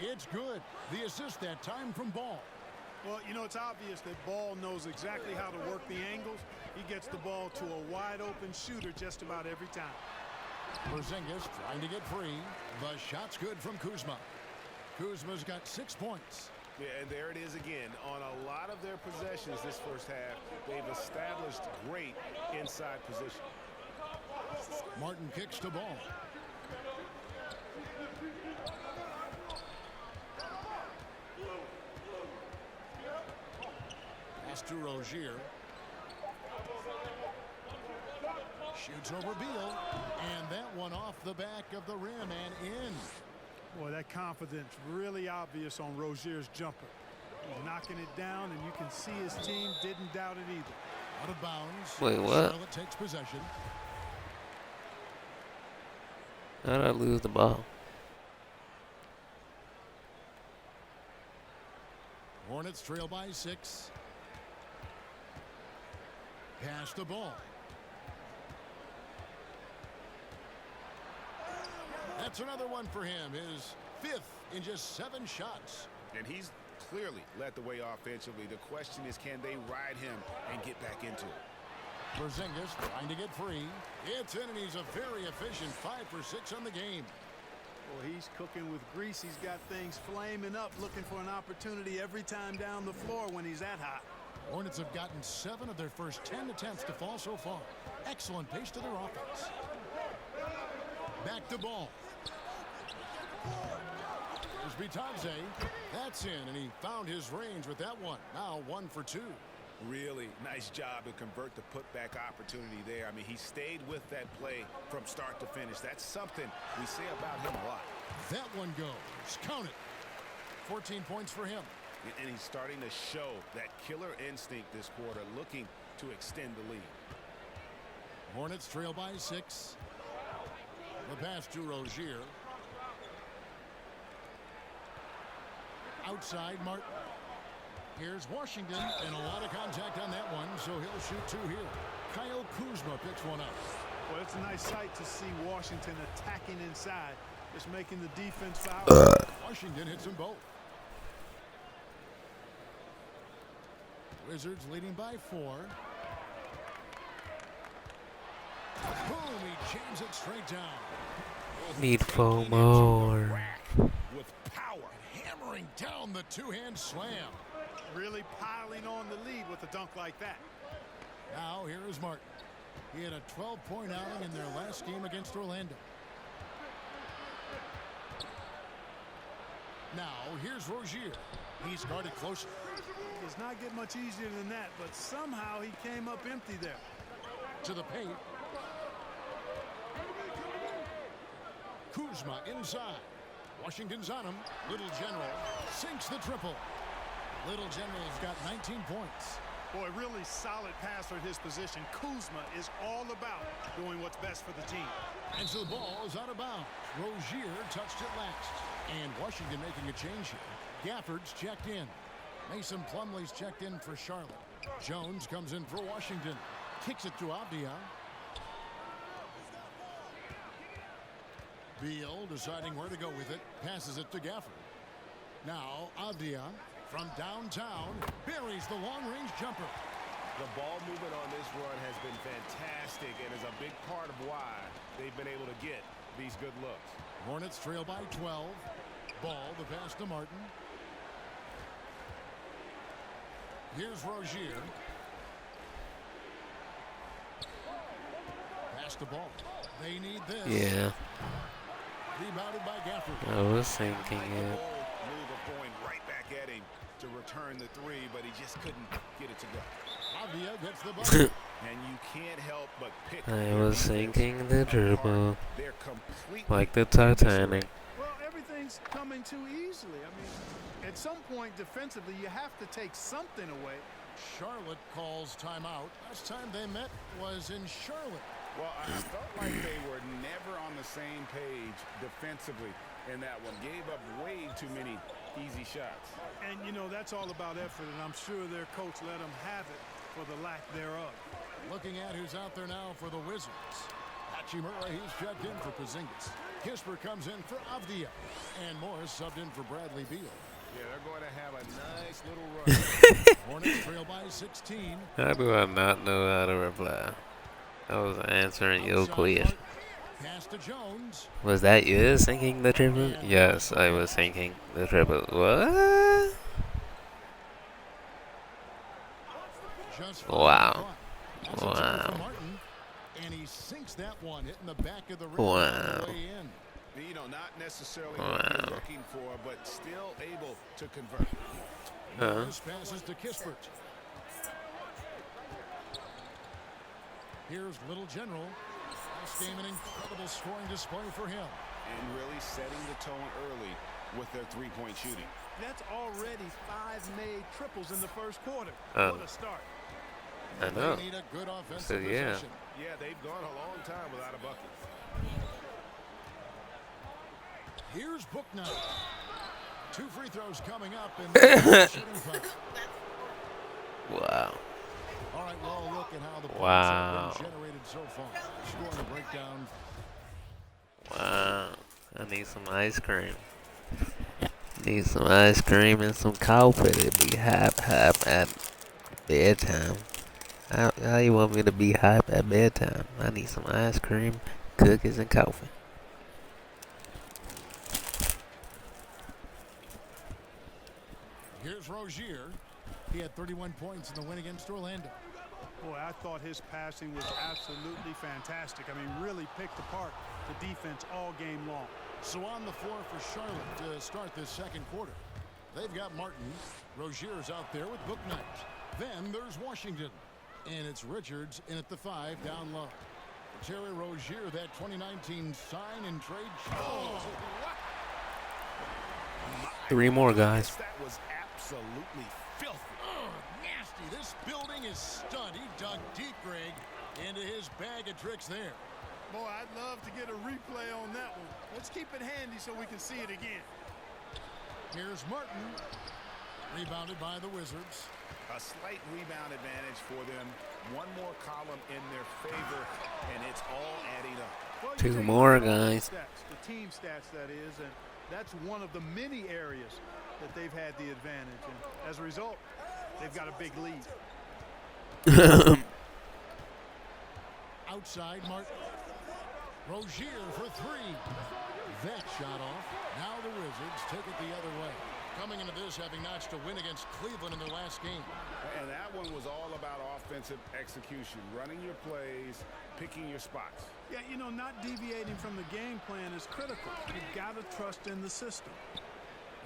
It's good. The assist that time from Ball. Well, you know, it's obvious that Ball knows exactly how to work the angles. He gets the ball to a wide-open shooter just about every time. Porzingis trying to get free. The shot's good from Kuzma. Kuzma's got 6 points. Yeah, and there it is again. On a lot of their possessions this first half, they've established great inside position. Martin kicks the ball. Pass to Rozier. Shoots over Beal. And that one off the back of the rim and in. Boy, that confidence really obvious on Rozier's jumper. He's knocking it down, and you can see his team didn't doubt it either. Out of bounds. Wait, what? Charlotte takes possession. How did I lose the ball? Hornets trail by 6. Pass the ball. That's another one for him. His 5th in just 7 shots. And he's clearly led the way offensively. The question is, can they ride him and get back into it? Porzingis trying to get free. It's in, and he's a very efficient 5 for 6 on the game. Well, he's cooking with grease. He's got things flaming up, looking for an opportunity every time down the floor when he's that hot. Hornets have gotten 7 of their first 10 attempts to fall so far. Excellent pace to their offense. Back to Ball. Here's Bitadze. That's in, and he found his range with that one. Now 1 for 2. Really nice job to convert the putback opportunity there. I mean, he stayed with that play from start to finish. That's something we say about him a lot. That one goes. Count it. 14 points for him. And he's starting to show that killer instinct this quarter, looking to extend the lead. Hornets trail by 6. The pass to Rozier. Outside Martin. Here's Washington, and a lot of contact on that one, so he'll shoot 2 here. Kyle Kuzma picks one up. Well, it's a nice sight to see Washington attacking inside, just making the defense foul. Washington hits them both. Wizards leading by 4. Boom, he jams it straight down. Need 4 more. With power, hammering down the 2-hand slam. Really piling on the lead with a dunk like that. Now here is Martin. He had a 12-point outing in their last game against Orlando. Now here's Rozier. He's guarded closer. It does not get much easier than that, but somehow he came up empty there. To the paint. Kuzma inside. Washington's on him. Little General sinks the triple. Little General's got 19 points. Boy, really solid passer at his position. Kuzma is all about doing what's best for the team. And so the ball is out of bounds. Rozier touched it last. And Washington making a change here. Gafford's checked in. Mason Plumlee's checked in for Charlotte. Jones comes in for Washington. Kicks it to Avdia. Beal deciding where to go with it. Passes it to Gafford. Now Avdia from downtown buries the long-range jumper. The ball movement on this run has been fantastic and is a big part of why they've been able to get these good looks. Hornets trail by 12. Ball, the pass to Martin. Here's Rozier. Pass the ball. They need this. Yeah. Rebounded by Gafford. I was thinking it. Move of going right back at him to return the three, but he just couldn't get it to go. Avdia gets the bucket. And you can't help but pick. I was thinking the dribble. They're completely Like the Titanic. Well, everything's coming too easily. I mean, at some point defensively, you have to take something away. Charlotte calls timeout. Last time they met was in Charlotte. Well, I felt like they were never on the same page defensively in that one. Gave up way too many easy shots. And, you know, that's all about effort, and I'm sure their coach let them have it for the lack thereof. Looking at who's out there now for the Wizards. Hachimura, he's checked in for Porzingis. Kisper comes in for Avdia. And Morris subbed in for Bradley Beal. Yeah, they're going to have a nice little run. Hornets trail by 16. How do I not know how to reply? I was answering your question. Pass to Jones. Was that you thinking the dribble? Yes, I was thinking the dribble. What? Wow. Wow. And he sinks that one, hitting the back of the rim. Wow. You know, not necessarily what you're looking for, but still able to convert. This passes to Kispert. Here's Little General. Last game, an incredible scoring display for him. And really setting the tone early with their three-point shooting. That's already 5 made triples in the first quarter. What a start. I know. They need a good offensive So, yeah. possession. Yeah, they've gone a long time without a bucket. Here's Booknight. 2 free throws coming up. And Wow. all right, well, look at how the points Wow. have been generated so far. Scoring breakdown. Wow. I need some ice cream. Need some ice cream and some coffee to be hype at bedtime. How you want me to be hype at bedtime? I need some ice cream, cookies, and coffee. Here's Rozier. He had 31 points in the win against Orlando. Boy, I thought his passing was absolutely fantastic. I mean, really picked apart the defense all game long. So on the floor for Charlotte to start this second quarter. They've got Martin. Rozier's out there with Booknight. Then there's Washington. And it's Richards in at the 5 down low. Terry Rozier, that 2019 sign and trade. Oh, 3 more, guys. That was absolutely filthy. oh, nasty. This building is stunned. He dug deep, Greg, into his bag of tricks there. Boy, I'd love to get a replay on that one. Let's keep it handy so we can see it again. Here's Martin. Rebounded by the Wizards. A slight rebound advantage for them. One more column in their favor, and it's all adding up. Well, 2 more, guys. Stats, the team stats, that is, and that's one of the many areas that they've had the advantage. And as a result, they've got a big lead. Outside, Martin. Rozier for 3. That shot off. Now the Wizards take it the other way. Coming into this, having notched a win against Cleveland in their last game. And that one was all about offensive execution, running your plays, picking your spots. Yeah, you know, not deviating from the game plan is critical. You've got to trust in the system.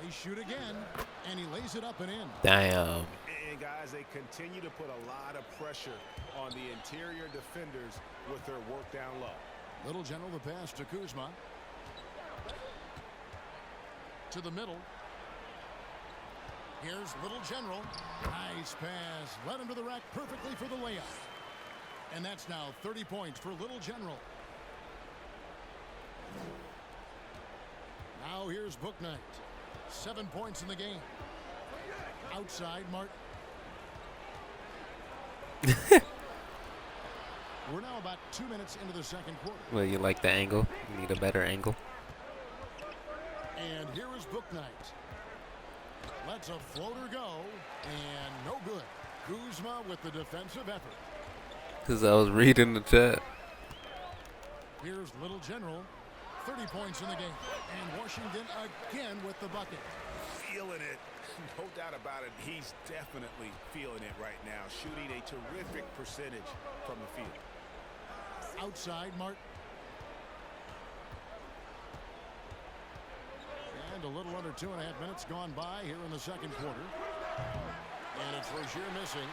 They shoot again, and he lays it up and in. Damn. And guys, they continue to put a lot of pressure on the interior defenders with their work down low. Little General, the pass to Kuzma. To the middle. Here's Little General. Nice pass. Led him to the rack perfectly for the layup. And that's now 30 points for Little General. Now here's Booknight. 7 points in the game. Outside, Martin. We're now about 2 minutes into the second quarter. Well, you like the angle? You need a better angle? Bouknight. Lets a floater go, and no good. Kuzma with the defensive effort. Because I was reading the chat. Here's Little General. 30 points in the game. And Washington again with the bucket. Feeling it. No doubt about it. He's definitely feeling it right now. Shooting a terrific percentage from the field. Outside, Martin. And a little under 2.5 minutes gone by here in the second quarter. And it's Rozier missing.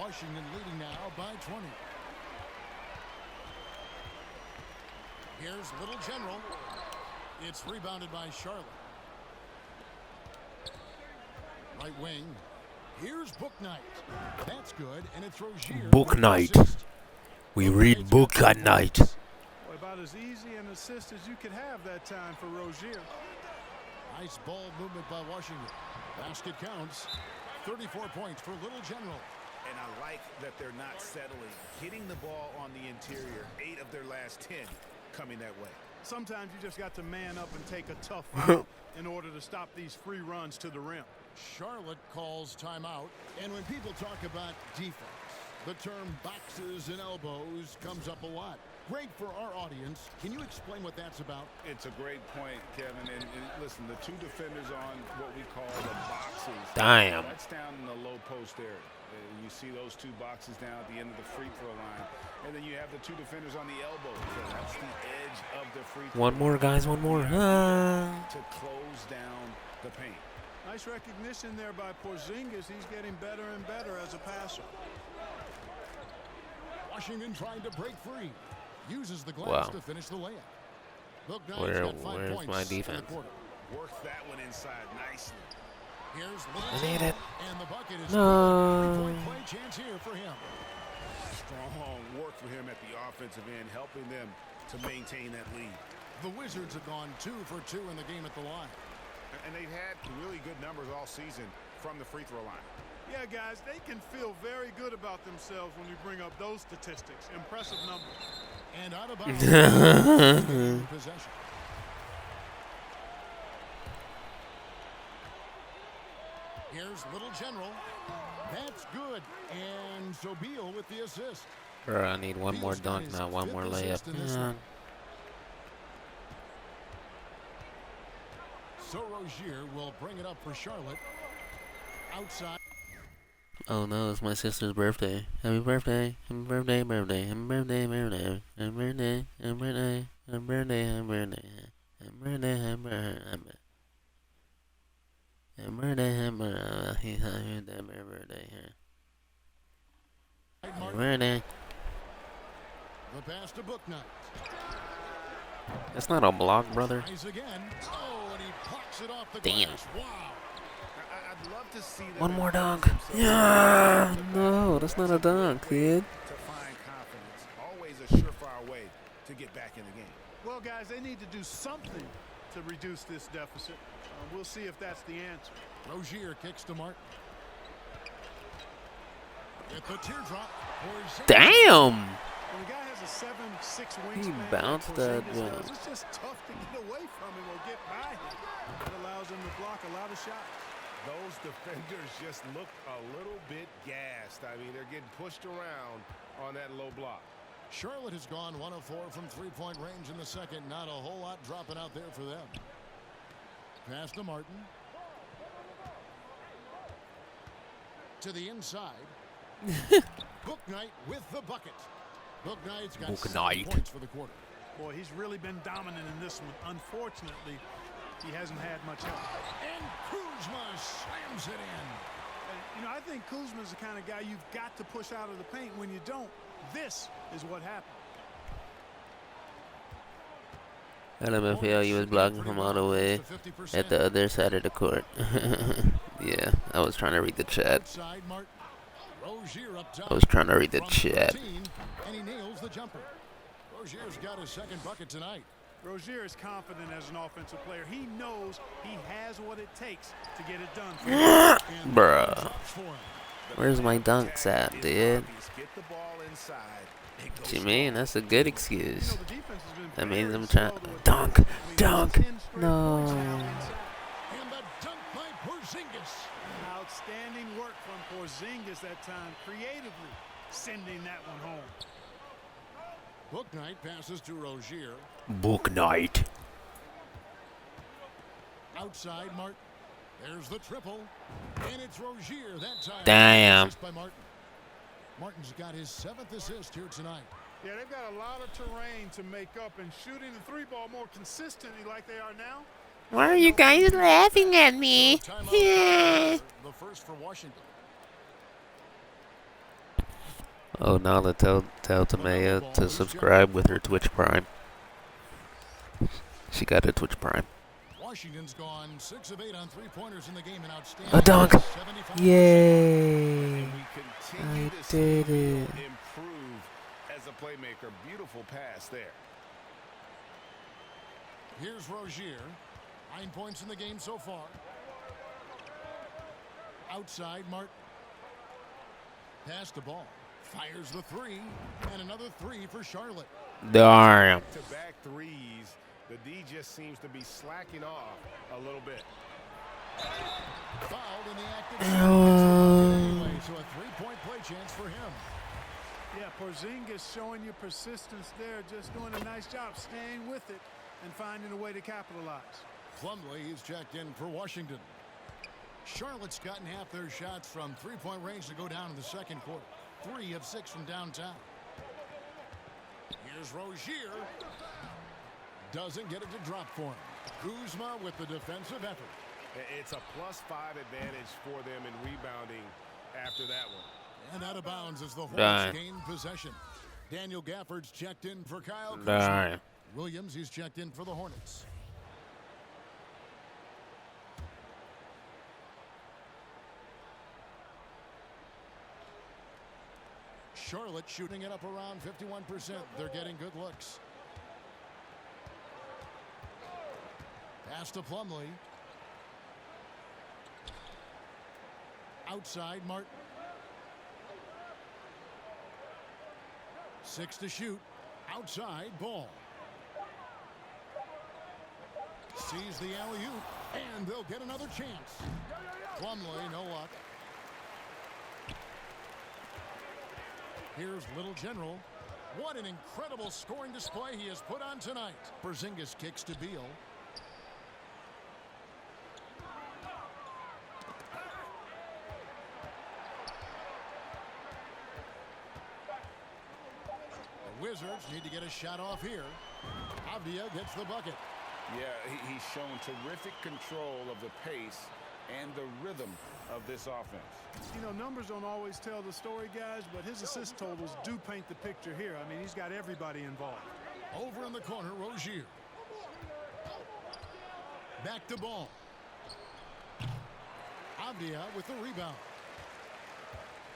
Washington leading now by 20. Here's Little General. It's rebounded by Charlotte. Right wing. Here's Bouknight. That's good, and it's Rozier. Bouknight. We read book at night. Well, about as easy an assist as you could have that time for Rozier. Nice ball movement by Washington. Basket counts. 34 points for Little General. And I like that they're not settling. Hitting the ball on the interior. 8 of their last 10 coming that way. Sometimes you just got to man up and take a tough foul in order to stop these free runs to the rim. Charlotte calls timeout. And when people talk about defense, the term boxes and elbows comes up a lot. Great for our audience. Can you explain what that's about? It's a great point, Kevin. And listen, the two defenders on what we call the boxes. Damn. That's down in the low post area. You see those two boxes down at the end of the free throw line. And then you have the two defenders on the elbow. So that's the edge of the free throw. One more, guys. One more. To close down the paint. Nice recognition there by Porzingis. He's getting better and better as a passer. Washington trying to break free. Uses the glass to finish the layup. Where's my defense? Works that one inside nicely. Here's I need it. And the bucket is no. Three-point play chance here for him. Strong work for him at the offensive end, helping them to maintain that lead. The Wizards have gone 2 for 2 in the game at the line. And they've had really good numbers all season from the free throw line. Yeah, guys, they can feel very good about themselves when you bring up those statistics. Impressive numbers. And out of bounds. Possession. Here's Little General. That's good. And Sobeel with the assist. Bro, I need one more dunk, not one more layup. So Rozier will bring it up for Charlotte. Outside. Oh no, it's my sister's birthday. Happy birthday. Happy birthday, birthday. Happy birthday, birthday. Happy birthday, happy birthday. Happy birthday, happy birthday. Happy birthday, happy birthday. Happy birthday, happy birthday. Happy birthday. Happy birthday. The pass to Bouknight. That's not a block, brother. Again. Oh, and he plucks it off the damn. Glass. Wow. I'd love to see them. One more dunk. Yeah. No, that's not a dunk, kid. To find confidence. Always a surefire way to get back in the game. Well, guys, they need to do something to reduce this deficit. We'll see if that's the answer. Rozier kicks to Martin. At the teardrop. Damn. When a guy has a 7'6" wingspan, He bounced that. It's just tough to get away from him or get by him. That allows him to block a lot of shots. Those defenders just look a little bit gassed. I mean, they're getting pushed around on that low block. Charlotte has gone 1 of 4 from three-point range in the second. Not a whole lot dropping out there for them. Pass to Martin. To the inside. Bouknight with the bucket. Bouknight's got 7 points for the quarter. Boy, he's really been dominant in this one. Unfortunately, he hasn't had much help. And Kuzma slams it in. And, I think Kuzma's the kind of guy you've got to push out of the paint. When you don't, this is what happened. LMFAO, you was blocking from all the way at the other side of the court. Yeah, I was trying to read the chat. I was trying to read the chat. And he nails the jumper. Rozier's got his second bucket tonight. Rozier is confident as an offensive player. He knows he has what it takes to get it done. Bruh. Where's my dunks at, dude? Get the ball inside. What you mean? That's a good excuse. The defense has been That means very I'm slow trying. to attack. Dunk, I mean, dunk. 10 straight No. points now inside. And the dunk by Porzingis. Outstanding work from Porzingis that time, creatively sending that one home. Booknight passes to Rozier. Book night. Outside Martin. There's the triple. And it's Rozier that time. Damn. Assist by Martin. Martin's got his 7th assist here tonight. Yeah, they've got a lot of terrain to make up, and shooting the three ball more consistently like they are now. Why are you guys laughing at me? The first for Washington. Oh, Nala, tell Tamaya to subscribe with her Twitch Prime. She got a Twitch Prime. Washington's gone 6 of 8 on 3-pointers in the game, and outstanding. A dunk! 75%. Yay! I did it. Improve as a playmaker. Beautiful pass there. Here's Rozier. 9 points in the game so far. Outside, Martin. Pass the ball. Fires the 3. And another 3 for Charlotte. Darn. Back-to-back threes. The D just seems to be slacking off a little bit. Fouled in the act of anyway, so a 3-point play chance for him. Yeah, Porzingis showing you persistence there, just doing a nice job staying with it and finding a way to capitalize. Plumlee is checked in for Washington. Charlotte's gotten half their shots from 3-point range to go down in the second quarter. 3 of 6 from downtown. Here's Rozier. Doesn't get it to drop for him. Kuzma with the defensive effort. It's a +5 advantage for them in rebounding after that one. And out of bounds as the Hornets gain possession. Daniel Gafford's checked in for Kyle Kuzma. Williams, he's checked in for the Hornets. Charlotte shooting it up around 51%. They're getting good looks. Pass to Plumlee. Outside, Martin. 6 to shoot. Outside, ball. Sees the alley-oop, and they'll get another chance. Plumlee, no luck. Here's Little General. What an incredible scoring display he has put on tonight. Porzingis kicks to Beal. The Wizards need to get a shot off here. Avdia gets the bucket. Yeah, he's shown terrific control of the pace and the rhythm of this offense. You know, numbers don't always tell the story, guys, but his assist totals do paint the picture here. I mean, he's got everybody involved. Over in the corner, Rozier. Back to ball. Avdia with the rebound.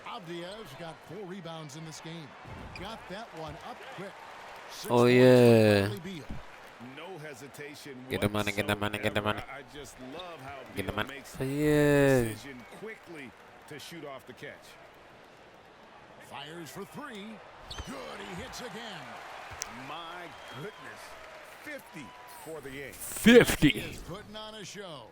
Avdia's got 4 rebounds in this game. Got that one up quick. 6 Oh, yeah. No hesitation. Get the money, get the money, get the money. I just love how Get the Beal money. makes Yeah. the decision quickly to shoot off the catch. Fires for 3. Good, he hits again. My goodness. 50 for the game. 50. He is putting on a show.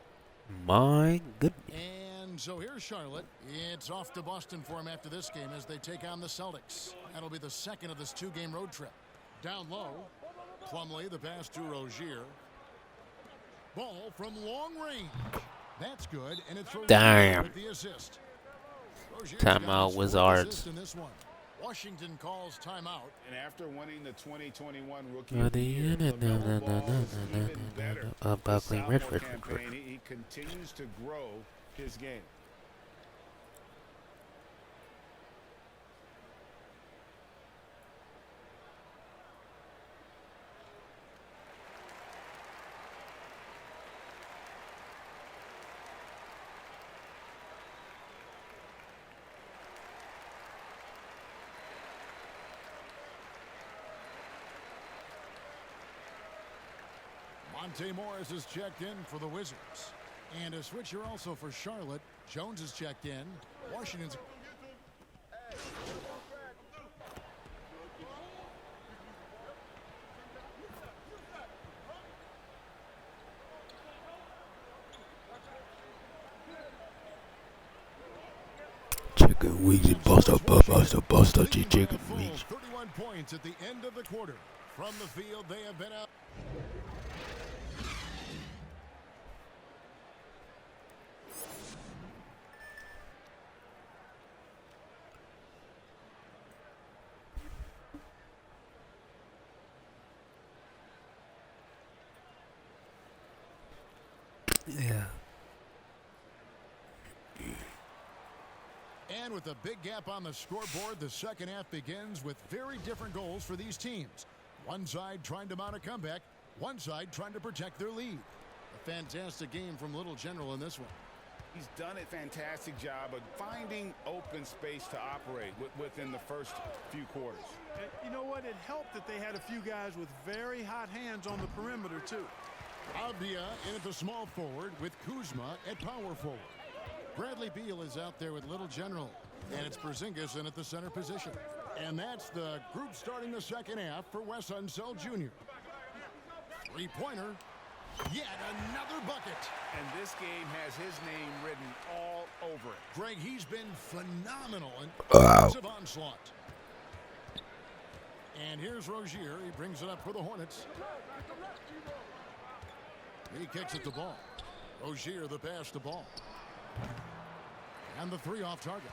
My goodness. And so here's Charlotte. It's off to Boston for him after this game as they take on the Celtics. That'll be the second of this 2-game road trip. Down low, Plumlee, the pass to Rozier. Ball from long range. That's good, and it's Rozier Damn. with the assist. Rozier's Timeout, got his 4th Wizards. assist in this one. Washington calls timeout. And after winning the 2021 Rookie No, of the Year, no, no, LaMelo no, Ball no, is no, even no, better. no, no. Buckley, The red, sophomore red, red, campaign, he continues to grow his game. Monte Morris is checked in for the Wizards. And a switcher also for Charlotte. Jones is checked in. Washington's chicken wings and buster chicken wings. 31 points at the end of the quarter. From the field, they have been out. Yeah. And with a big gap on the scoreboard, the second half begins with very different goals for these teams. One side trying to mount a comeback, one side trying to protect their lead. A fantastic game from Little General in this one. He's done a fantastic job of finding open space to operate within the first few quarters. And you know what? It helped that they had a few guys with very hot hands on the perimeter, too. Abdia in at the small forward with Kuzma at power forward. Bradley Beal is out there with Little General, and it's Porzingis in at the center position. And that's the group starting the second half for Wes Unseld Jr. Three-pointer, yet another bucket. And this game has his name written all over it. Greg, he's been phenomenal in Wow. offensive onslaught. And here's Rozier. He brings it up for the Hornets. He kicks at the ball. Rozier the pass to ball. And the three off target.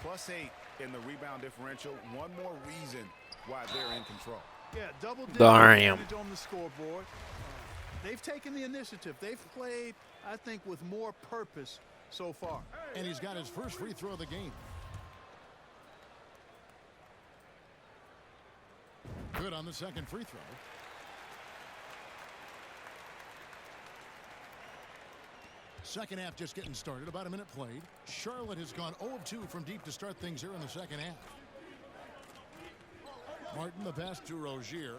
+8 in the rebound differential. One more reason why they're in control. Yeah, double-digit Damn. advantage on the scoreboard. They've taken the initiative. They've played, I think, with more purpose so far. And he's got his first free throw of the game. Good on the second free throw. Second half just getting started. About a minute played. Charlotte has gone 0 of 2 from deep to start things here in the second half. Martin the pass to Rozier.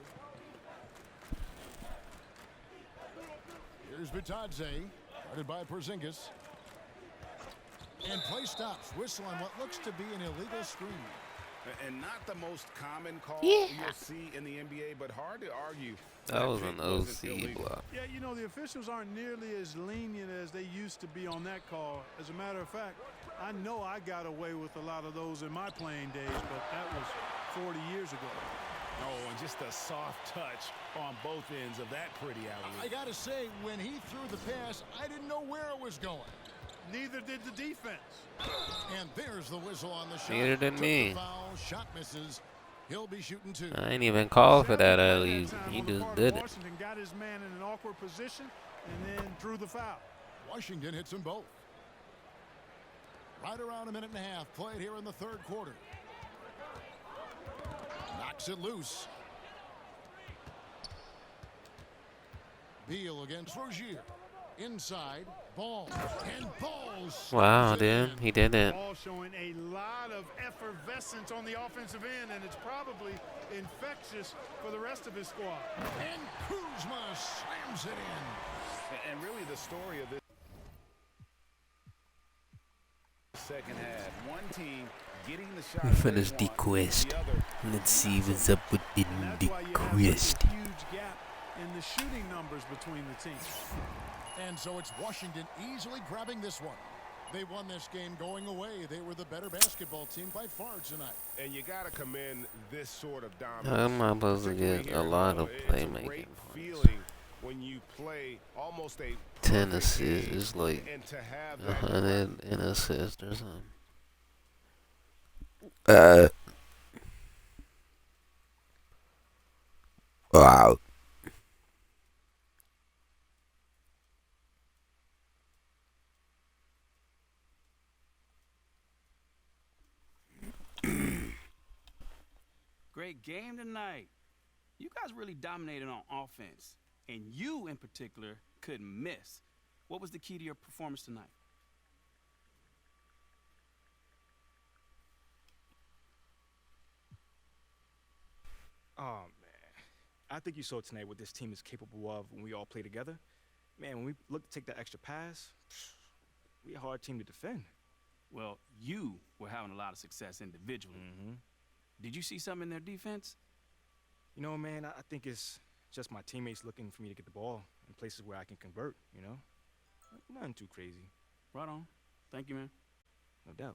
Here's Bitadze. Guarded by Porzingis. And play stops. Whistle on what looks to be an illegal screen. And not the most common call Yeah. you'll see in the NBA, but hard to argue. That was an it wasn't OC illegal. block. Yeah, you know, the officials aren't nearly as lenient as they used to be on that call. As a matter of fact, I know I got away with a lot of those in my playing days, but that was 40 years ago. Oh, and just a soft touch on both ends of that pretty alley. I got to say, when he threw the pass, I didn't know where it was going. Neither did the defense. And there's the whistle on the shot. Neither did Took me. the foul, shot misses. He'll be shooting two. I ain't even called for that early. Time He on the just part of did it. Washington got his man in an awkward position and then drew the foul. Washington hits them both. Right around a minute and a half played here in the third quarter. Knocks it loose. Beal against Rozier. Inside, ball, and balls. Wow, dude. He did it. Ball showing a lot of effervescence on the offensive end, and it's probably infectious for the rest of his squad. And Kuzma slams it in. And really the story of this second half. One team getting the shot. We finished the quest. Let's see what's up with the quest. Huge gap in the shooting numbers between the teams. And so it's Washington easily grabbing this one. They won this game going away. They were the better basketball team by far tonight. And you got to commend this sort of dominance. I'm not supposed to particularly get here a in lot of Charlotte. It's a playmaking great points. feeling when you play almost a 10 perfect assists game is like and to have that 100 in assists or something. Wow. Great game tonight. You guys really dominated on offense, and you in particular couldn't miss. What was the key to your performance tonight? Oh, man. I think you saw tonight what this team is capable of when we all play together. Man, when we look to take that extra pass, we a hard team to defend. Well, you were having a lot of success individually. Did you see something in their defense? You know, man, I think it's just my teammates looking for me to get the ball in places where I can convert, you know? Nothing too crazy. Right on. Thank you, man. No doubt.